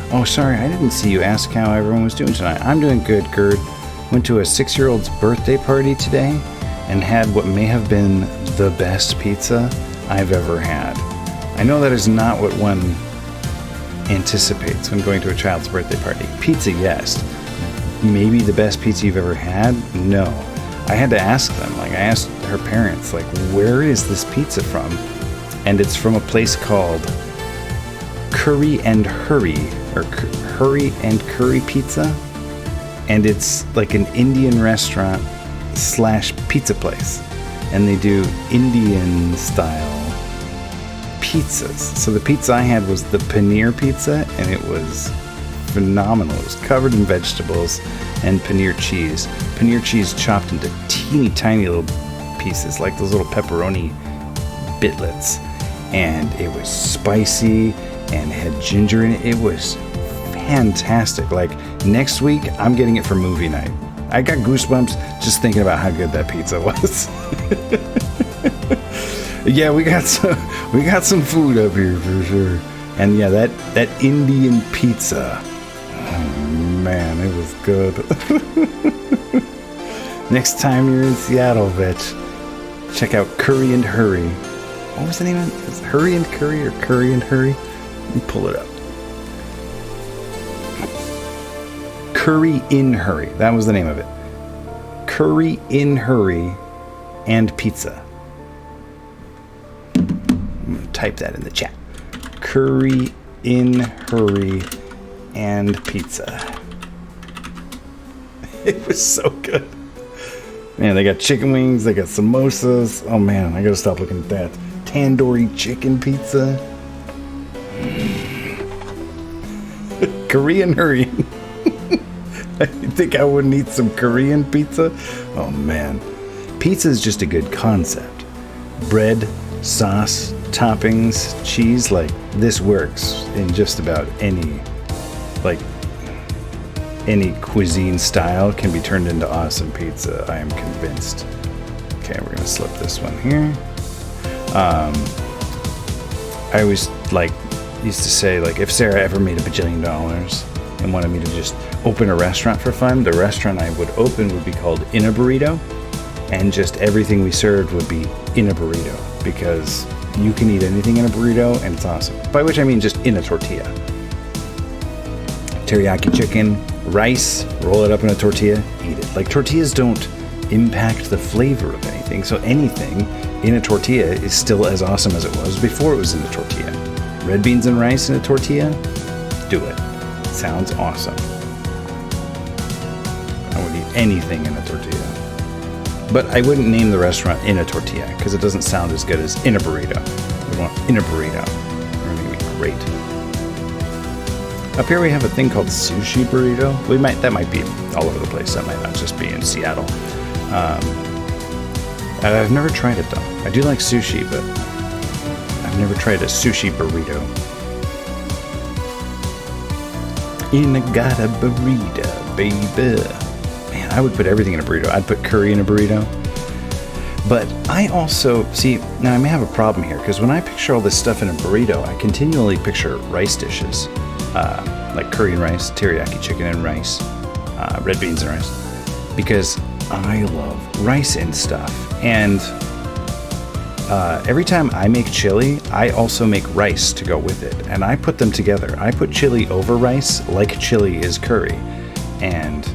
Oh, sorry, I didn't see you ask how everyone was doing tonight. I'm doing good, Gerd. Went to a 6-year-old's birthday party today and had what may have been the best pizza I've ever had. I know that is not what one anticipates when going to a child's birthday party. Pizza, yes. Maybe the best pizza you've ever had? No. I had to ask them. Like, I asked her parents, like, where is this pizza from? And it's from a place called Curry and Hurry, or Hurry and Curry Pizza. And it's like an Indian restaurant / pizza place. And they do Indian style pizzas. So the pizza I had was the paneer pizza, and it was phenomenal. It was covered in vegetables and paneer cheese. Paneer cheese chopped into teeny tiny little pieces, like those little pepperoni bitlets. And it was spicy and had ginger in it. It was fantastic. Like, next week, I'm getting it for movie night. I got goosebumps just thinking about how good that pizza was. Yeah, we got some food up here for sure. And yeah, that Indian pizza. Oh man, it was good. Next time you're in Seattle, bitch, check out Curry and Hurry. What was the name of it? Is it Hurry and Curry or Curry and Hurry? Let me pull it up. Curry in Hurry. That was the name of it. Curry in Hurry and Pizza. I'm going to type that in the chat. Curry in Hurry and Pizza. It was so good. Man, they got chicken wings, they got samosas. Oh man, I gotta stop looking at that. Tandoori chicken pizza. Korean Hurry. I think I wouldn't eat some Korean pizza. Oh man. Pizza is just a good concept. Bread, sauce, toppings, cheese, like this works in just about any cuisine style can be turned into awesome pizza. I am convinced. Okay, we're gonna slip this one here. I always used to say, like, if Sarah ever made $1 bajillion and wanted me to just open a restaurant for fun, the restaurant I would open would be called In a Burrito, and just everything we served would be in a burrito, because you can eat anything in a burrito and it's awesome. By which I mean just in a tortilla. Teriyaki chicken, rice, roll it up in a tortilla, eat it. Like, tortillas don't impact the flavor of anything, so anything in a tortilla is still as awesome as it was before it was in the tortilla. Red beans and rice in a tortilla? Do it. Sounds awesome. I would eat anything in a tortilla. But I wouldn't name the restaurant In a Tortilla, because it doesn't sound as good as In a Burrito. We want In a Burrito. Everything would be great. Up here we have a thing called Sushi Burrito. That might be all over the place. That might not just be in Seattle. I've never tried it though. I do like sushi, but I've never tried a sushi burrito. Inagata burrito, baby. Man, I would put everything in a burrito. I'd put curry in a burrito. But I also, see, now I may have a problem here, because when I picture all this stuff in a burrito, I continually picture rice dishes. Like curry and rice, teriyaki chicken and rice, red beans and rice. Because I love rice and stuff. And every time I make chili, I also make rice to go with it. And I put them together. I put chili over rice like chili is curry. And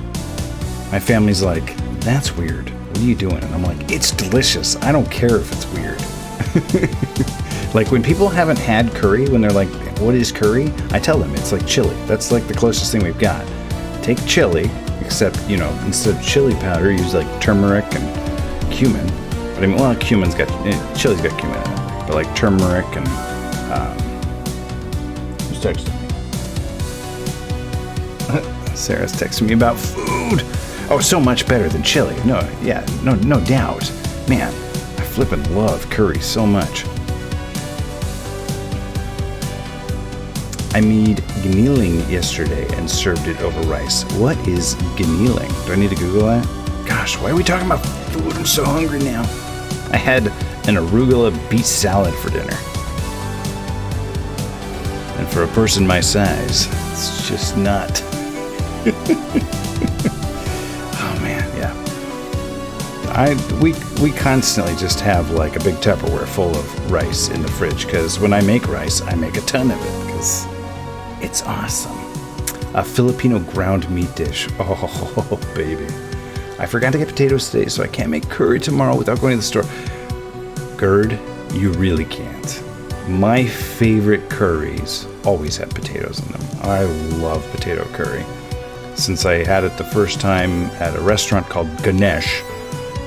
my family's like, that's weird. What are you doing? And I'm like, it's delicious. I don't care if it's weird. Like, when people haven't had curry, when they're like, what is curry? I tell them it's like chili. That's like the closest thing we've got. Take chili, except, instead of chili powder, use like turmeric and cumin. But I mean, well, chili's got cumin in it. But like turmeric and, who's texting me? Sarah's texting me about food. Oh, so much better than chili. No doubt. Man, I flippin' love curry so much. I made gneeling yesterday and served it over rice. What is gneeling? Do I need to Google that? Gosh, why are we talking about food? I'm so hungry now. I had an arugula beet salad for dinner. And for a person my size, it's just not. Oh man, yeah. We constantly just have like a big Tupperware full of rice in the fridge, because when I make rice, I make a ton of it because it's awesome. A Filipino ground meat dish. Oh baby. I forgot to get potatoes today, so I can't make curry tomorrow without going to the store. Gerd, you really can't. My favorite curries always have potatoes in them. I love potato curry. Since I had it the first time at a restaurant called Ganesh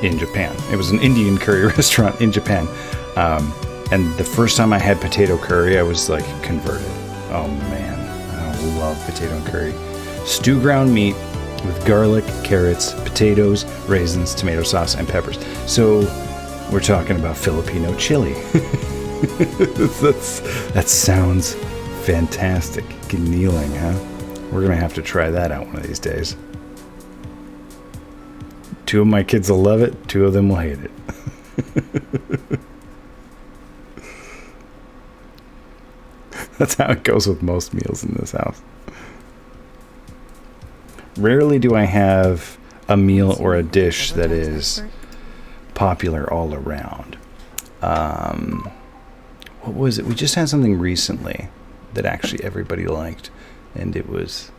in Japan. It was an Indian curry restaurant in Japan. And the first time I had potato curry, I was like converted. Oh man, I love potato curry. Stew ground meat with garlic, carrots, potatoes, raisins, tomato sauce, and peppers. So we're talking about Filipino chili. That sounds fantastic. Kneeling, huh? We're gonna have to try that out one of these days. 2 of my kids will love it, 2 of them will hate it. That's how it goes with most meals in this house. Rarely do I have a meal or a dish that is popular all around. What was it? We just had something recently that actually everybody liked, and it was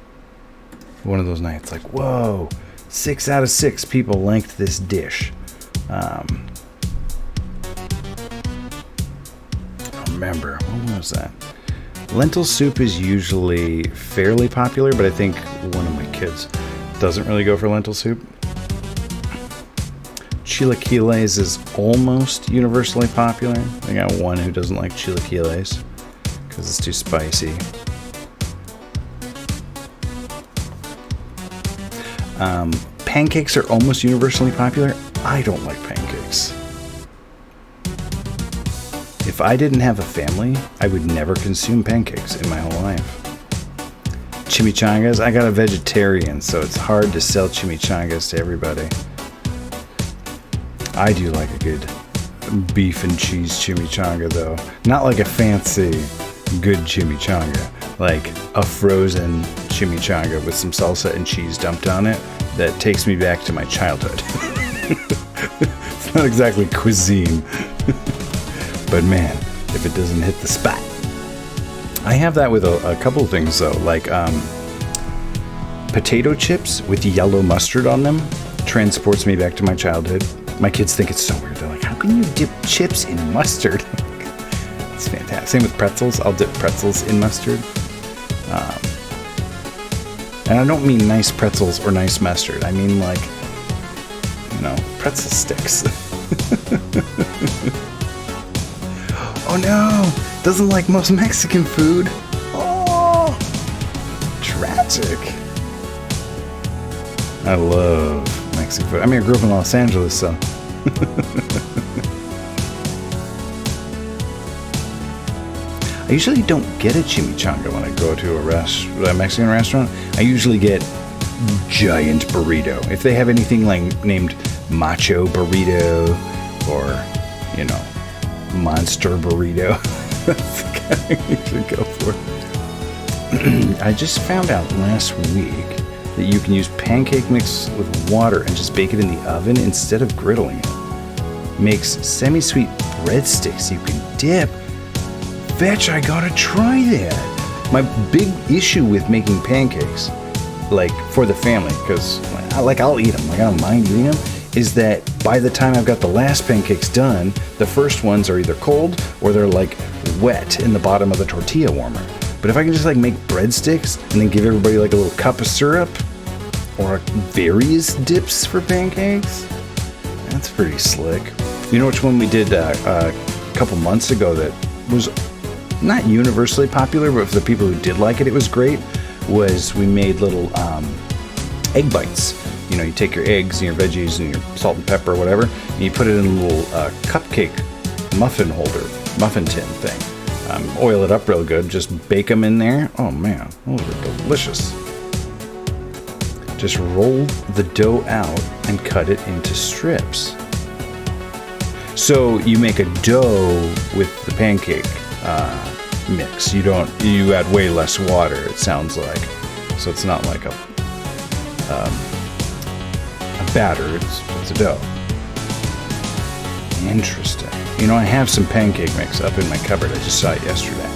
one of those nights like, whoa, 6 out of 6 people liked this dish. I don't remember. What was that? Lentil soup is usually fairly popular, but I think one of my kids doesn't really go for lentil soup. Chilaquiles is almost universally popular. I got one who doesn't like chilaquiles because it's too spicy. Pancakes are almost universally popular. I don't like pancakes. If I didn't have a family, I would never consume pancakes in my whole life. Chimichangas, I got a vegetarian, so it's hard to sell chimichangas to everybody. I do like a good beef and cheese chimichanga, though. Not like a fancy, good chimichanga. Like a frozen chimichanga with some salsa and cheese dumped on it that takes me back to my childhood. It's not exactly cuisine. But man, if it doesn't hit the spot. I have that with a couple of things, though. Like potato chips with yellow mustard on them transports me back to my childhood. My kids think it's so weird. They're like, how can you dip chips in mustard? It's fantastic. Same with pretzels. I'll dip pretzels in mustard. And I don't mean nice pretzels or nice mustard. I mean like, pretzel sticks. Oh no! Doesn't like most Mexican food. Oh! Tragic. I love Mexican food. I mean, I grew up in Los Angeles, so. I usually don't get a chimichanga when I go to a Mexican restaurant. I usually get giant burrito. If they have anything like named macho burrito or, monster burrito, that's the kind I usually go for. I just found out last week that you can use pancake mix with water and just bake it in the oven instead of griddling it. Makes semi-sweet breadsticks you can dip. Fetch, I gotta try that. My big issue with making pancakes, like for the family, because I'll eat them, I don't mind eating them, is that by the time I've got the last pancakes done, the first ones are either cold or they're like wet in the bottom of the tortilla warmer. But if I can just like make breadsticks and then give everybody like a little cup of syrup or various dips for pancakes, that's pretty slick. You know which one we did a couple months ago that was not universally popular, but for the people who did like it, it was great, was we made little egg bites. You take your eggs and your veggies and your salt and pepper or whatever, and you put it in a little cupcake muffin holder, muffin tin thing. Oil it up real good, just bake them in there. Oh man, those are delicious. Just roll the dough out and cut it into strips. So you make a dough with the pancake mix. You add way less water, it sounds like. So it's not like a batter, it's a dough. Interesting. You know, I have some pancake mix up in my cupboard. I just saw it yesterday.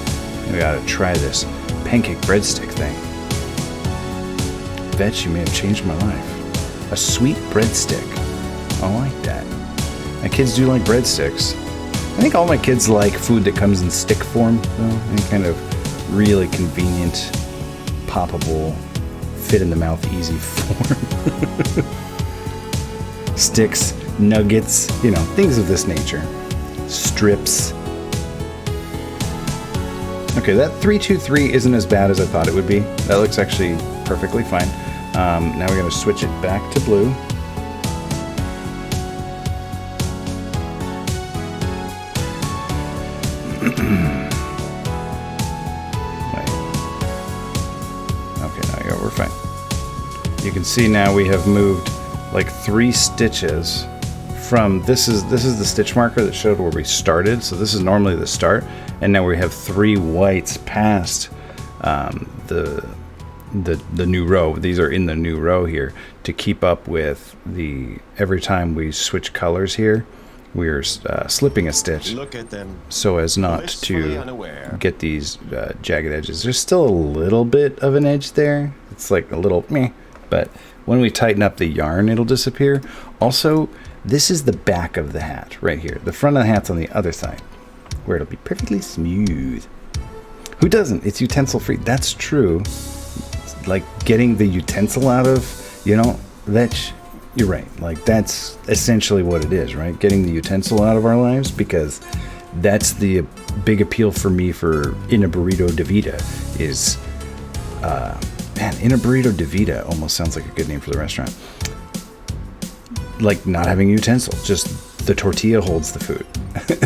Maybe I ought to try this pancake breadstick thing. Bet you may have changed my life. A sweet breadstick. I like that. My kids do like breadsticks. I think all my kids like food that comes in stick form, though. Any kind of really convenient, poppable, fit in the mouth easy form. Sticks, nuggets, you know, things of this nature. Strips. Okay, that 3-2-3 isn't as bad as I thought it would be. That looks actually perfectly fine. Now we're going to switch it back to blue. Okay, now yeah, we're fine. You can see now we have moved like 3 stitches from this is the stitch marker that showed where we started. So this is normally the start, and now we have 3 whites past the new row. These are in the new row here to keep up with every time we switch colors here, we're slipping a stitch. Look at them, so as not to get these jagged edges. There's still a little bit of an edge there. It's like a little meh, but when we tighten up the yarn, it'll disappear. Also, this is the back of the hat right here. The front of the hat's on the other side, where it'll be perfectly smooth. Who doesn't? It's utensil free. That's true. Like getting the utensil out of, you know, you're right. Like that's essentially what it is, right? Getting the utensil out of our lives, because that's the big appeal for me for In a Burrito de Vida is, man, In a Burrito de Vida almost sounds like a good name for the restaurant. Like not having a utensil, just the tortilla holds the food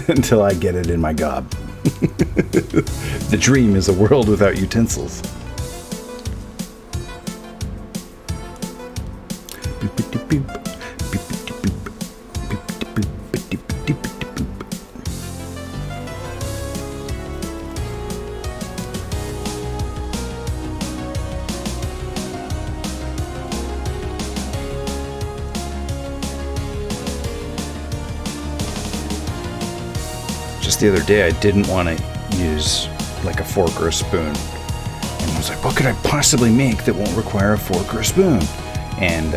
until I get it in my gob. The dream is a world without utensils. Just the other day, I didn't want to use like a fork or a spoon, and I was like, what could I possibly make that won't require a fork or a spoon? And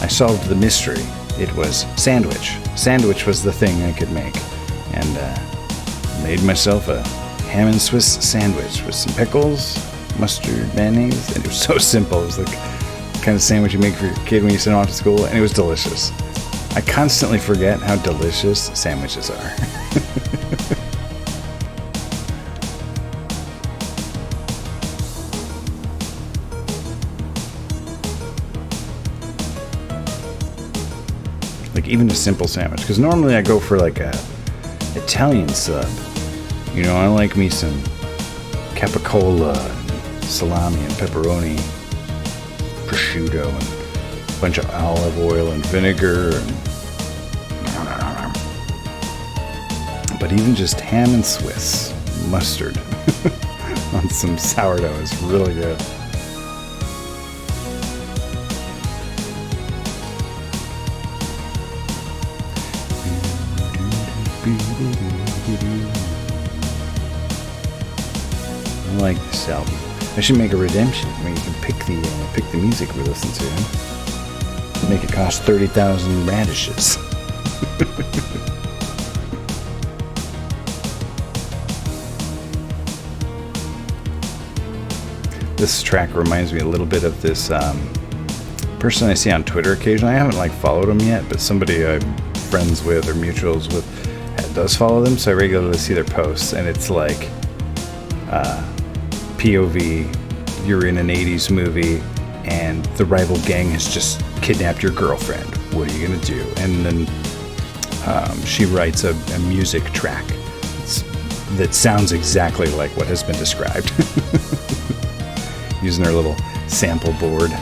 I solved the mystery. It was sandwich. Sandwich was the thing I could make, and made myself a ham and Swiss sandwich with some pickles, mustard, mayonnaise, and it was so simple. It was like the kind of sandwich you make for your kid when you send them off to school, and it was delicious. I constantly forget how delicious sandwiches are. Like even a simple sandwich, because normally I go for like a Italian sub. You know, I like me some capicola, and salami and pepperoni, prosciutto, and a bunch of olive oil and vinegar, but even just ham and Swiss mustard on some sourdough is really good. I like this album. I should make a redemption where you can pick the music we listen to. Make it cost 30,000 radishes. This track reminds me a little bit of this person I see on Twitter occasionally. I haven't followed him yet, but somebody I'm friends with or mutuals with does follow them, so I regularly see their posts, and it's like POV, you're in an 80s movie and the rival gang has just kidnapped your girlfriend. What are you gonna do? And then she writes a music track that sounds exactly like what has been described. Using her little sample board.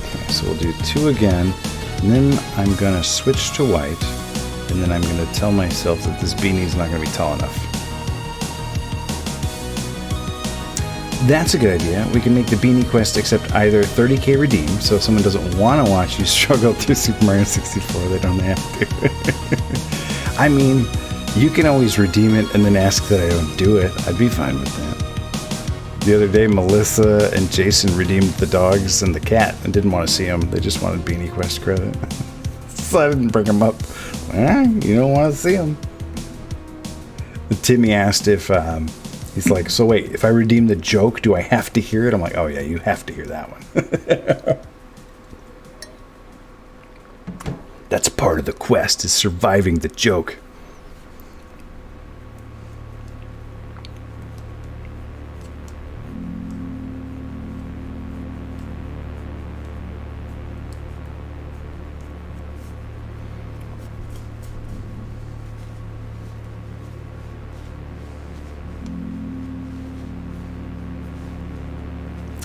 Okay, so we'll do 2 again, and then I'm gonna switch to white. And then I'm going to tell myself that this beanie's not going to be tall enough. That's a good idea. We can make the Beanie Quest accept either 30k redeem, so if someone doesn't want to watch you struggle through Super Mario 64, they don't have to. I mean, you can always redeem it and then ask that I don't do it. I'd be fine with that. The other day, Melissa and Jason redeemed the dogs and the cat and didn't want to see them. They just wanted Beanie Quest credit. So I didn't bring them up. You don't want to see them. Timmy asked if... he's like, so wait, if I redeem the joke, do I have to hear it? I'm like, oh yeah, you have to hear that one. That's part of the quest, is surviving the joke.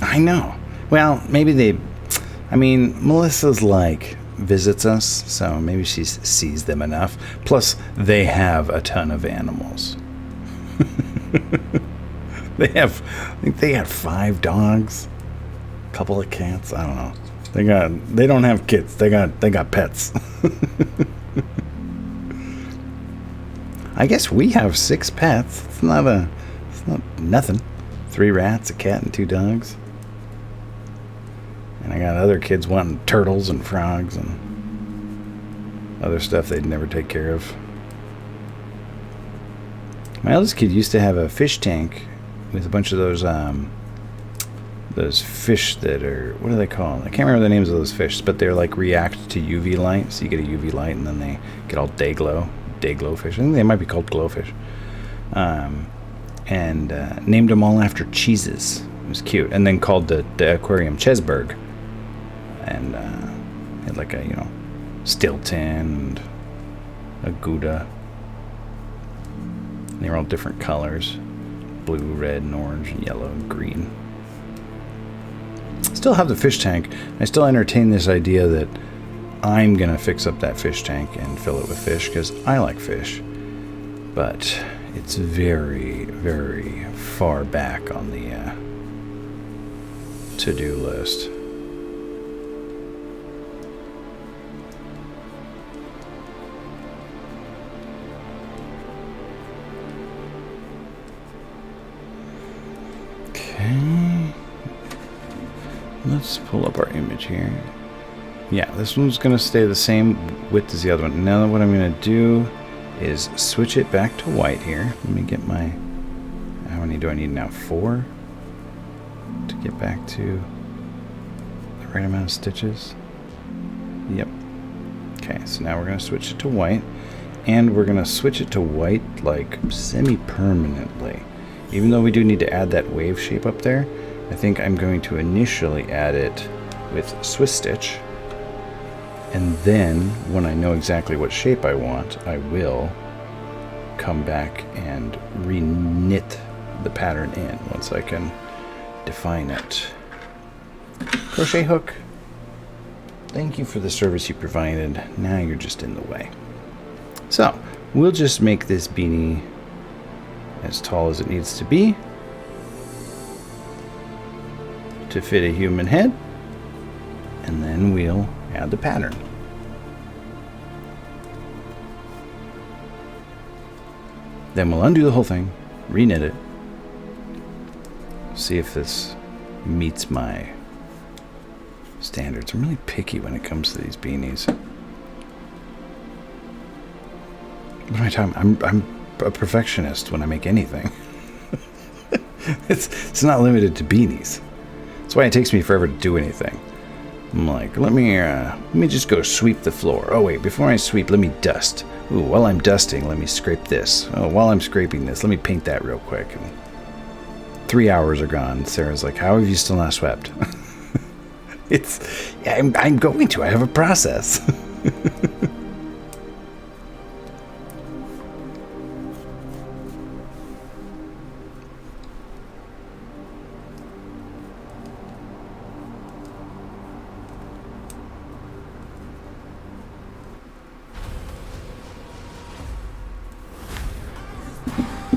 I know. Well, maybe they... I mean, Melissa's like visits us, so maybe she sees them enough. Plus, they have a ton of animals. I think they have 5 dogs, a couple of cats. I don't know. They don't have kids. They got pets. I guess we have 6 pets. It's not nothing. 3 rats, a cat, and 2 dogs. And I got other kids wanting turtles and frogs and other stuff they'd never take care of. My eldest kid used to have a fish tank with a bunch of those fish that are, what are they called? I can't remember the names of those fish, but they're like react to UV light. So you get a UV light and then they get all day glow fish. I think they might be called glowfish. And named them all after cheeses. It was cute. And then called the aquarium Chesburg. And had like a, Stilton and a Gouda. And they were all different colors. Blue, red, and orange, and yellow, and green. Still have the fish tank. I still entertain this idea that I'm going to fix up that fish tank and fill it with fish because I like fish. But it's very, very far back on the to-do list. Okay. Let's pull up our image here. Yeah, this one's going to stay the same width as the other one. Now what I'm going to do is switch it back to white here. Let me get my... How many do I need now? 4? To get back to the right amount of stitches. Yep. Okay, so now we're going to switch it to white. And we're going to switch it to white like semi-permanently. Even though we do need to add that wave shape up there, I think I'm going to initially add it with Swiss stitch. And then, when I know exactly what shape I want, I will come back and re-knit the pattern in once I can define it. Crochet hook. Thank you for the service you provided. Now you're just in the way. So, we'll just make this beanie as tall as it needs to be to fit a human head. And then we'll add the pattern. Then we'll undo the whole thing, re-knit it, see if this meets my standards. I'm really picky when it comes to these beanies. What am I talking about? I'm a perfectionist when I make anything. It's not limited to beanies. That's why it takes me forever to do anything. I'm like, let me just go sweep the floor. Oh wait, before I sweep, let me dust. Ooh, while I'm dusting, let me scrape this. Oh, while I'm scraping this, let me paint that real quick. And 3 hours are gone. Sarah's like, how have you still not swept? I'm going to. I have a process.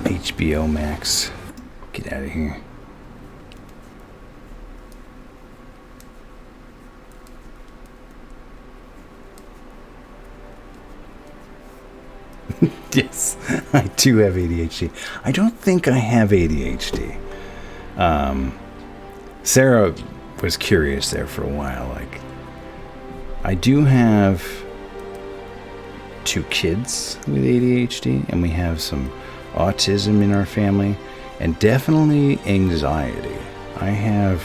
HBO Max. Get out of here. Yes, I do have ADHD. I don't think I have ADHD. Sarah was curious there for a while. Like, I do have 2 kids with ADHD, and we have some autism in our family, and definitely anxiety. I have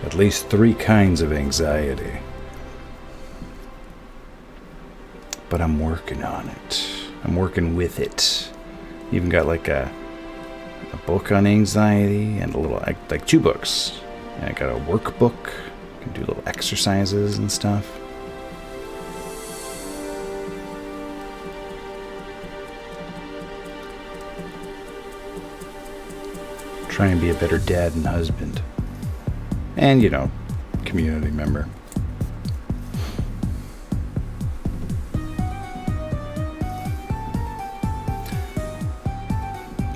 at least 3 kinds of anxiety. But I'm working on it. I'm working with it. Even got like a book on anxiety and a little, like 2 books. And I got a workbook. You can do little exercises and stuff. Try and be a better dad and husband. And, community member.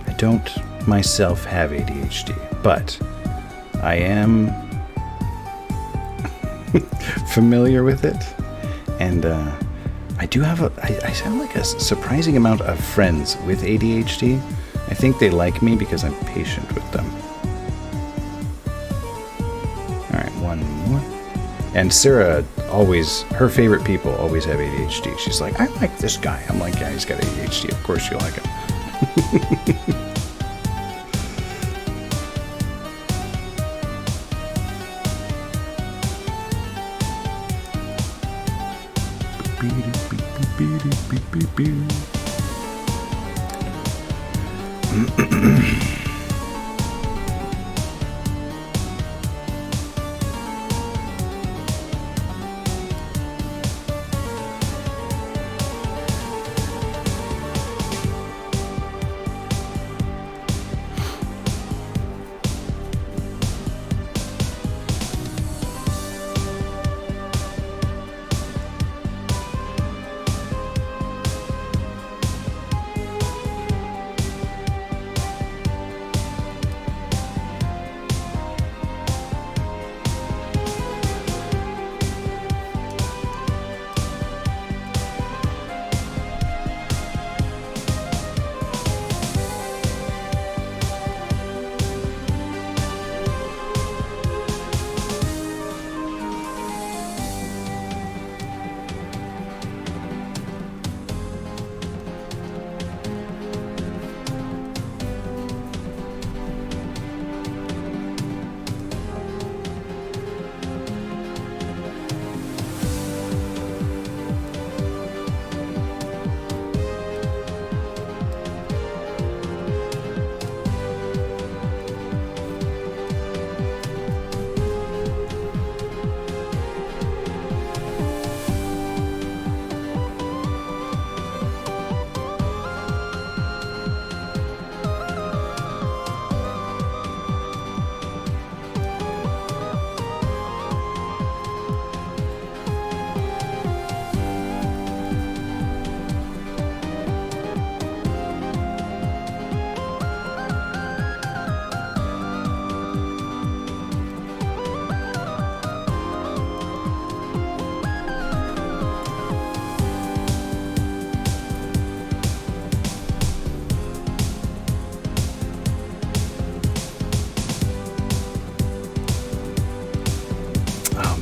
I don't myself have ADHD, but I am familiar with it. And I do have I sound like a surprising amount of friends with ADHD. I think they like me because I'm patient with them. Alright, 1 more. And Sarah her favorite people always have ADHD. She's like, I like this guy. I'm like, yeah, he's got ADHD. Of course you like him.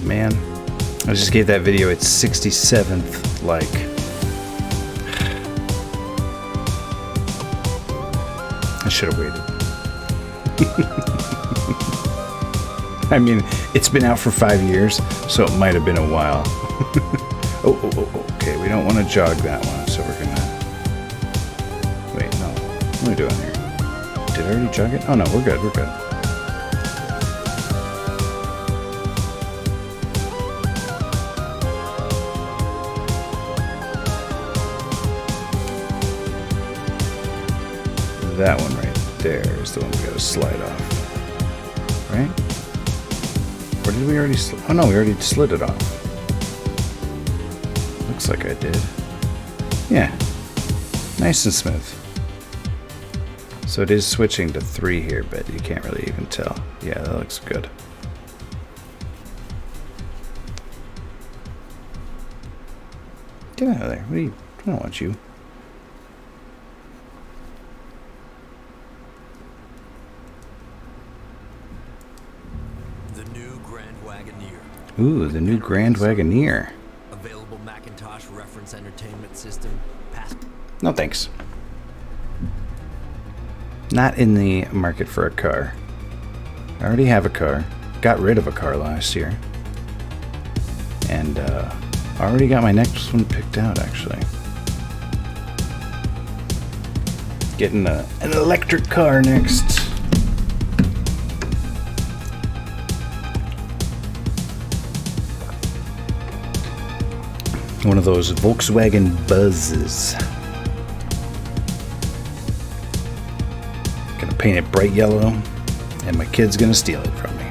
Man, I just gave that video its 67th like. I should have waited. I mean, it's been out for 5 years, so it might have been a while. Okay, we don't want to jog that one, so we're gonna... Wait, no. What am I doing here? Did I already jog it? Oh no, we're good, we're good. That one right there is the one we gotta slide off. Right? Or did we already oh no, we already slid it off. Looks like I did. Yeah. Nice and smooth. So it is switching to 3 here, but you can't really even tell. Yeah, that looks good. Get out of there. What are you? I don't want you. The new Grand Wagoneer. Ooh, the new Grand Wagoneer. Available Macintosh reference entertainment system. No thanks. Not in the market for a car. I already have a car. Got rid of a car last year. And already got my next one picked out, actually. Getting an electric car next. One of those Volkswagen Buzzes. Gonna paint it bright yellow, and my kid's gonna steal it from me.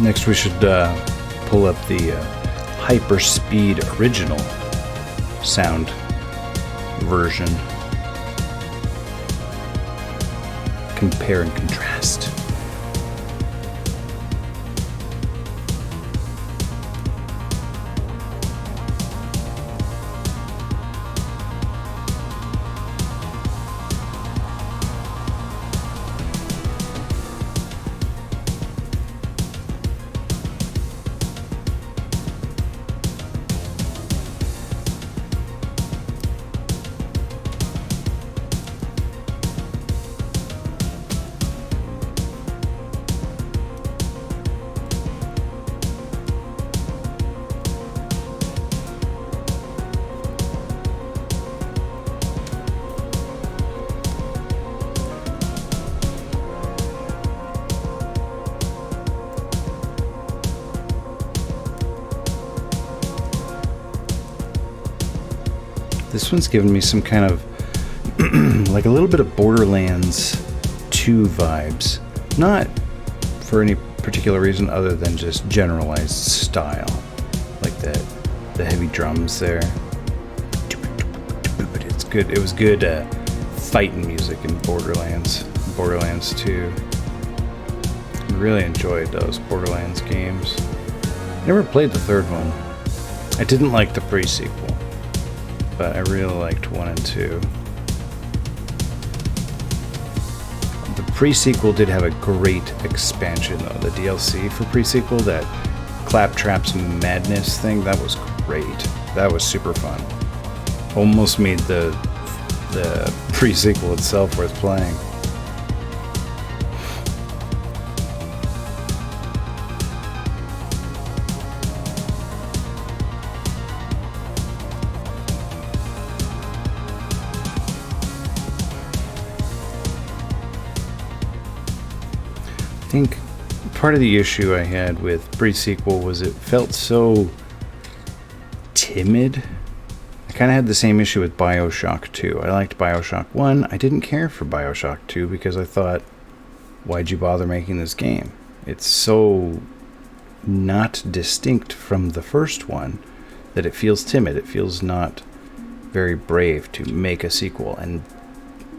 Next we should pull up the Hyperspeed original sound version. Compare and contrast. This one's given me some kind of like a little bit of Borderlands 2 vibes. Not for any particular reason other than just generalized style. Like the heavy drums there. But it's good. It was good fighting music in Borderlands 2. I really enjoyed those Borderlands games. Never played the third one. I didn't like the pre-sequel, but I really liked 1 and 2. The pre-sequel did have a great expansion though. The DLC for pre-sequel, that Claptrap's Madness thing, that was great. That was super fun. Almost made the pre-sequel itself worth playing. I think part of the issue I had with pre-sequel was it felt so timid. I kind of had the same issue with BioShock 2. I liked BioShock 1. I didn't care for BioShock 2 because I thought, why'd you bother making this game? It's so not distinct from the first one that it feels timid. It feels not very brave to make a sequel and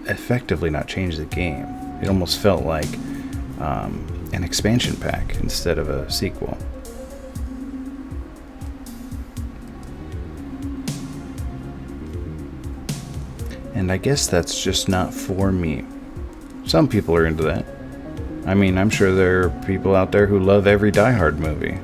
effectively not change the game. It almost felt like an expansion pack instead of a sequel. And I guess that's just not for me. Some people are into that. I mean, I'm sure there are people out there who love every Die Hard movie.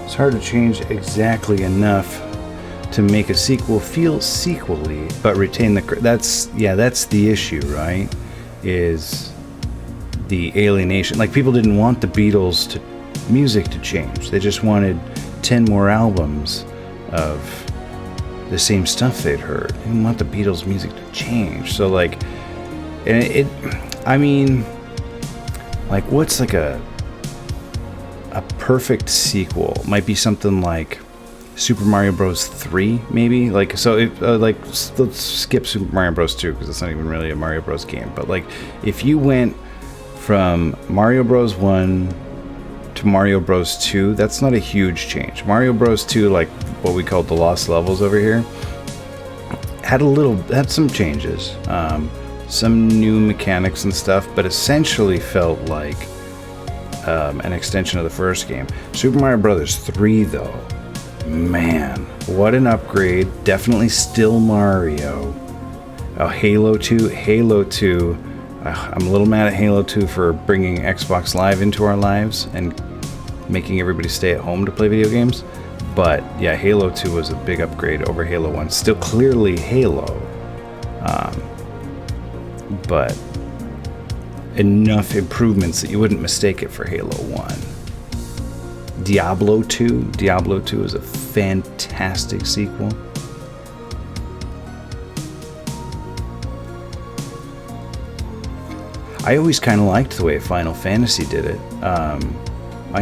It's hard to change exactly enough to make a sequel feel sequely, but retain the... That's the issue, right? Is the alienation. Like, people didn't want the Beatles music to change. They just wanted 10 more albums of the same stuff they'd heard. They didn't want the Beatles music to change. So, like, I mean, like, what's like a perfect sequel? Might be something like Super Mario Bros. 3, maybe. Like, so let's skip Super Mario Bros. 2 because it's not even really a Mario Bros. Game. But like, if you went from Mario Bros. 1 to Mario Bros. 2, that's not a huge change. Mario Bros. 2, like what we called the Lost Levels over here, had some changes, some new mechanics and stuff, but essentially felt like an extension of the first game. Super Mario Bros. 3, though, man, what an upgrade. Definitely still Mario. Halo 2, I'm a little mad at Halo 2 for bringing Xbox Live into our lives and making everybody stay at home to play video games. But yeah, Halo 2 was a big upgrade over Halo 1. Still clearly Halo. But enough improvements that you wouldn't mistake it for Halo 1. Diablo 2 is a fantastic sequel. I always kind of liked the way Final Fantasy did it. I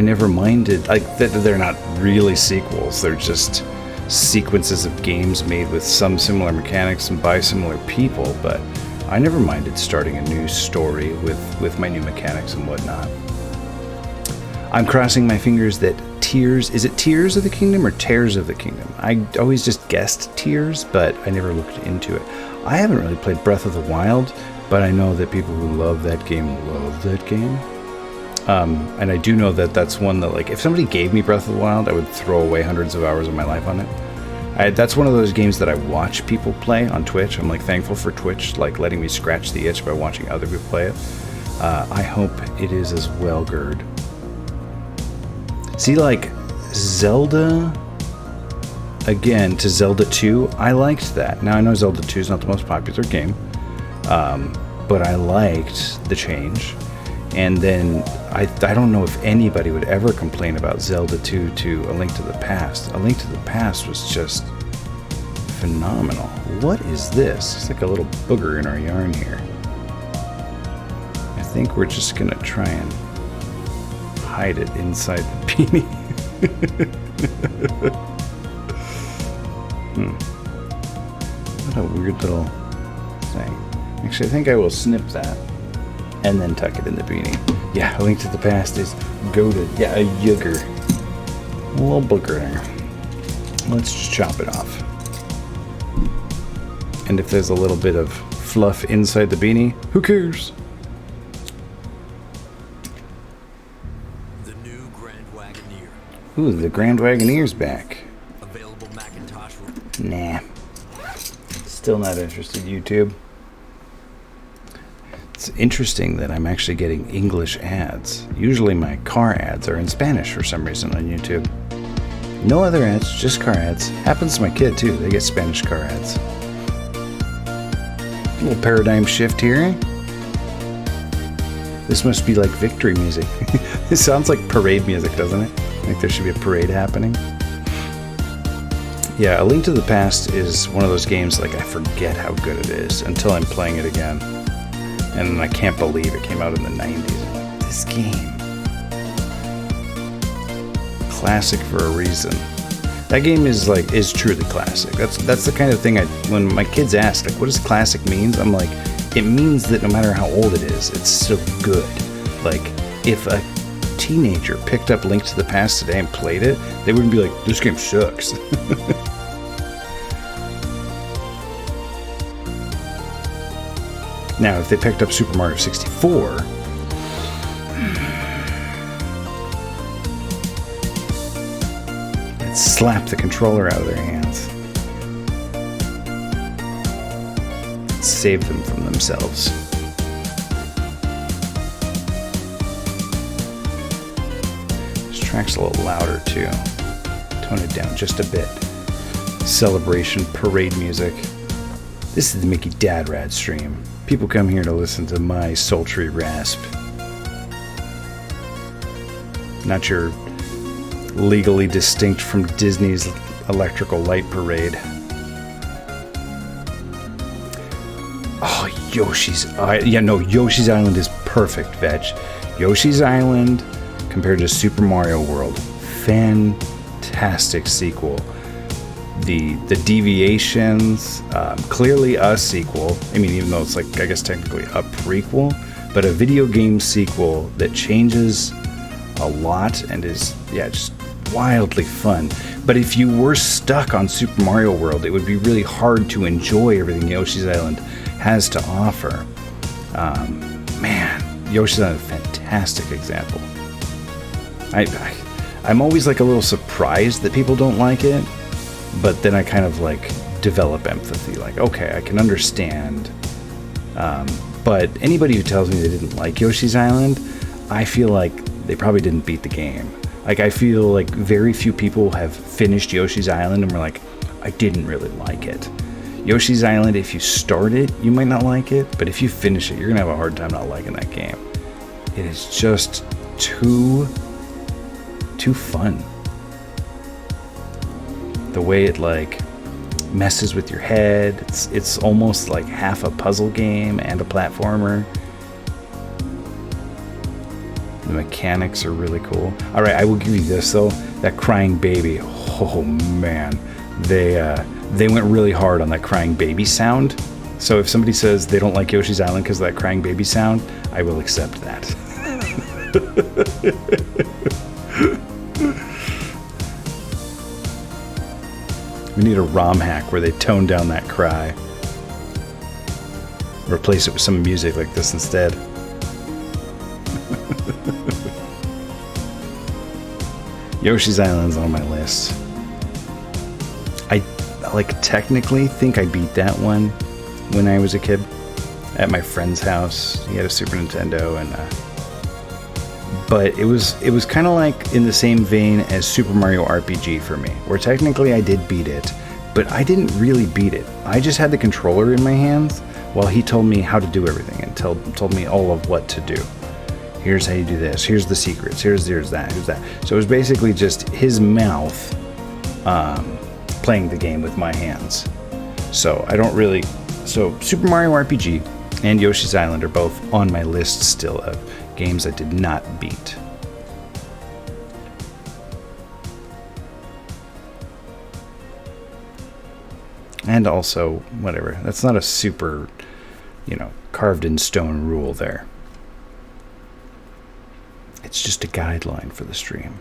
never minded, like, they're not really sequels, they're just sequences of games made with some similar mechanics and by similar people, but I never minded starting a new story with my new mechanics and whatnot. I'm crossing my fingers that is it Tears of the Kingdom or Tears of the Kingdom? I always just guessed Tears, but I never looked into it. I haven't really played Breath of the Wild, but I know that people who love that game love that game. And I do know that that's one that, like, if somebody gave me Breath of the Wild, I would throw away hundreds of hours of my life on it. That's one of those games that I watch people play on Twitch. I'm, like, thankful for Twitch, like, letting me scratch the itch by watching other people play it. I hope it is as well, Gerd. See, like, Zelda, again, to Zelda 2, I liked that. Now, I know Zelda 2 is not the most popular game, but I liked the change. And then I don't know if anybody would ever complain about Zelda 2 to A Link to the Past. A Link to the Past was just phenomenal. What is this? It's like a little booger in our yarn here. I think we're just going to try and hide it inside the beanie. What a weird little thing. Actually, I think I will snip that and then tuck it in the beanie. Yeah, A Link to the Past is goated. Yeah, a yugger. A little booger there. Let's just chop it off. And if there's a little bit of fluff inside the beanie, who cares? The new Grand Wagoneer. Ooh, the Grand Wagoneer's back. Available Macintosh. Nah. Still not interested, YouTube. It's interesting that I'm actually getting English ads. Usually my car ads are in Spanish for some reason on YouTube. No other ads, just car ads. Happens to my kid too, they get Spanish car ads. A little paradigm shift here, eh? This must be like victory music. It sounds like parade music, doesn't it? I think there should be a parade happening. Yeah, A Link to the Past is one of those games, like, I forget how good it is until I'm playing it again. And I can't believe it came out in the 90s. This game. Classic for a reason. That game is truly classic. That's the kind of thing when my kids ask, like, what does classic means? I'm like, it means that no matter how old it is, it's still good. Like, if a teenager picked up Link to the Past today and played it, they wouldn't be like, this game sucks. Now, if they picked up Super Mario 64, it'd slap the controller out of their hands. Save them from themselves. This track's a little louder, too. Tone it down just a bit. Celebration parade music. This is the Mickey Dad Rad stream. People come here to listen to my sultry rasp. Not your legally distinct from Disney's electrical light parade. Oh, Yoshi's Island. Yeah, no, Yoshi's Island is perfect, Veg. Yoshi's Island compared to Super Mario World. Fantastic sequel. The deviations, clearly a sequel. I mean, even though it's like, I guess technically a prequel, but a video game sequel that changes a lot and is, yeah, just wildly fun. But if you were stuck on Super Mario World, it would be really hard to enjoy everything Yoshi's Island has to offer. Man, Yoshi's Island is a fantastic example. I'm always like a little surprised that people don't like it, but then I kind of like develop empathy. Like, okay, I can understand. But anybody who tells me they didn't like Yoshi's Island, I feel like they probably didn't beat the game. Like, I feel like very few people have finished Yoshi's Island and were like, I didn't really like it. Yoshi's Island, if you start it, you might not like it, but if you finish it, you're gonna have a hard time not liking that game. It is just too fun. The way it like messes with your head, it's almost like half a puzzle game and a platformer. The mechanics are really cool. All right, I will give you this though. That crying baby. Oh man, they went really hard on that crying baby sound. So if somebody says they don't like Yoshi's Island because of that crying baby sound, I will accept that. We need a ROM hack where they tone down that cry. Replace it with some music like this instead. Yoshi's Island's on my list. I like technically think I beat that one when I was a kid at my friend's house. He had a Super Nintendo, and but it was kind of like in the same vein as Super Mario RPG for me, where technically I did beat it, but I didn't really beat it. I just had the controller in my hands while he told me how to do everything and told me all of what to do. Here's how you do this. Here's the secrets. Here's that. Here's that. So it was basically just his mouth playing the game with my hands. So I don't really. So Super Mario RPG and Yoshi's Island are both on my list still of games I did not beat. And also, whatever. That's not a super, carved in stone rule there. It's just a guideline for the stream.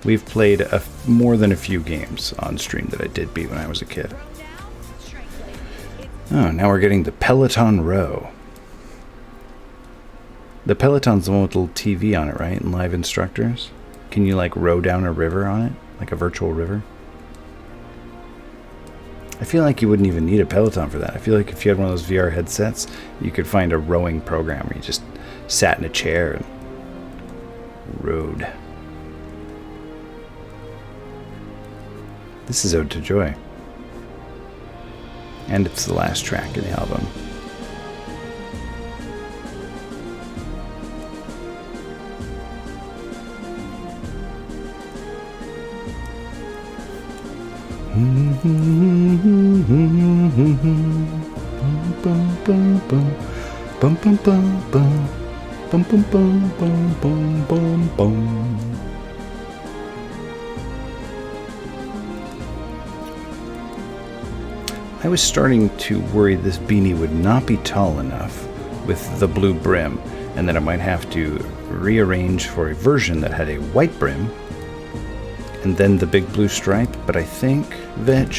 We've played more than a few games on stream that I did beat when I was a kid. Oh, now we're getting the Peloton Row. The Peloton's the one with a little TV on it, right? And live instructors. Can you like row down a river on it? Like a virtual river? I feel like you wouldn't even need a Peloton for that. I feel like if you had one of those VR headsets, you could find a rowing program where you just sat in a chair and rowed. This is Ode to Joy. And it's the last track in the album. I was starting to worry this beanie would not be tall enough with the blue brim, and that I might have to rearrange for a version that had a white brim and then the big blue stripe, but I think, Veg,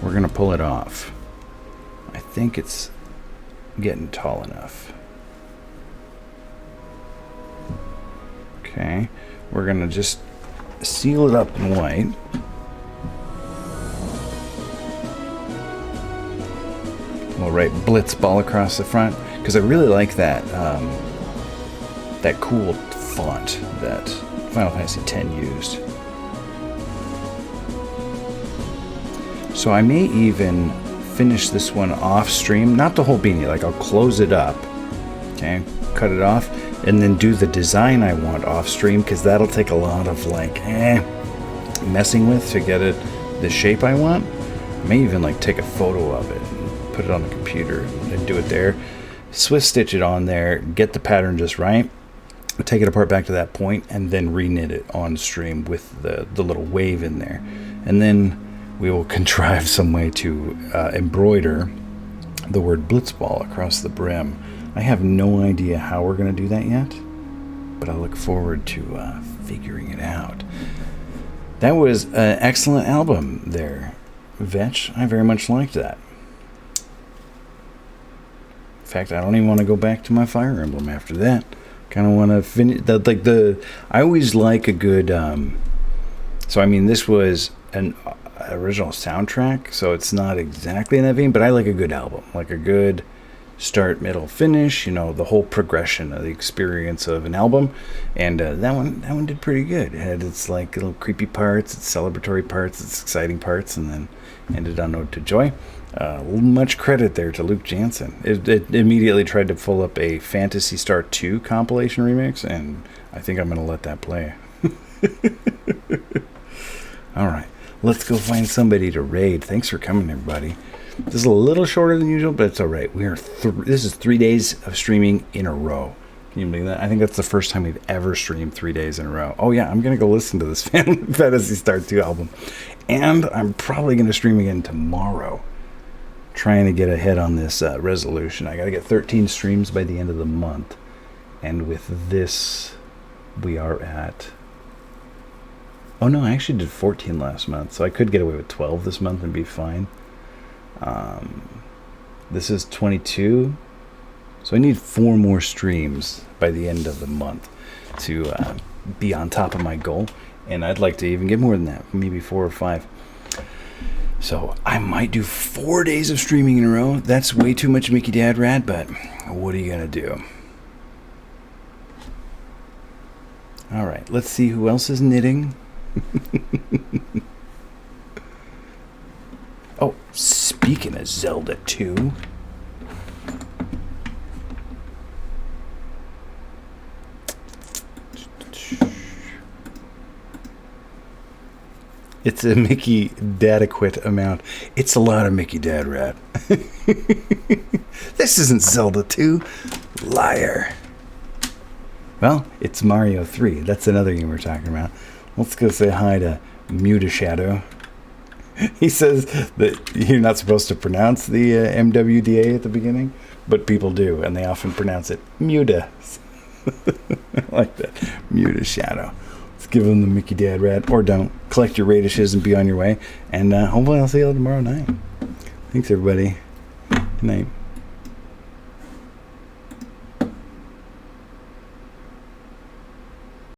we're gonna pull it off. I think it's getting tall enough. Okay, we're gonna just seal it up in white. We'll write Blitzball across the front, because I really like that that cool font that Final Fantasy X used. So I may even finish this one off stream, not the whole beanie, like I'll close it up, okay, cut it off, and then do the design I want off stream, because that'll take a lot of like messing with to get it the shape I want. I may even like take a photo of it and put it on the computer and do it there, Swiss stitch it on there, get the pattern just right, take it apart back to that point, and then reknit it on stream with the little wave in there, and then we will contrive some way to embroider the word Blitzball across the brim. I have no idea how we're going to do that yet, but I look forward to figuring it out. That was an excellent album there, Vetch. I very much liked that. In fact, I don't even want to go back to my Fire Emblem after that. Kind of want to finish that. Like I always like a good. So I mean, this was an original soundtrack, so it's not exactly in that vein, but I like a good album, like a good start, middle, finish, you know, the whole progression of the experience of an album. And that one did pretty good. It had its like little creepy parts, its celebratory parts, its exciting parts, and then ended on Ode to Joy. Much credit there to Luke Jansen. It immediately tried to pull up a Phantasy Star 2 compilation remix, and I think I'm going to let that play. All right. Let's go find somebody to raid. Thanks for coming, everybody. This is a little shorter than usual, but it's all right. This is 3 days of streaming in a row. Can you believe that? I think that's the first time we've ever streamed 3 days in a row. Oh, yeah, I'm going to go listen to this Phantasy Star 2 album. And I'm probably going to stream again tomorrow, trying to get ahead on this resolution. I got to get 13 streams by the end of the month. And with this, we are at... Oh, no, I actually did 14 last month, so I could get away with 12 this month and be fine. This is 22, so I need 4 more streams by the end of the month to be on top of my goal, and I'd like to even get more than that, maybe 4 or 5. So I might do 4 days of streaming in a row. That's way too much Mickey Dad Rad, but what are you gonna do? All right, let's see who else is knitting. Oh, speaking of Zelda 2, it's a Mickey Dadaquit amount. It's a lot of Mickey Dad Rat. This isn't Zelda 2. Liar. Well, it's Mario 3. That's another game we're talking about. Let's go say hi to Muta Shadow. He says that you're not supposed to pronounce the MWDA at the beginning, but people do, and they often pronounce it Muta. I like that. Muta Shadow. Let's give him the Mickey Dad Rat, or don't. Collect your radishes and be on your way, and hopefully I'll see you all tomorrow night. Thanks, everybody. Good night.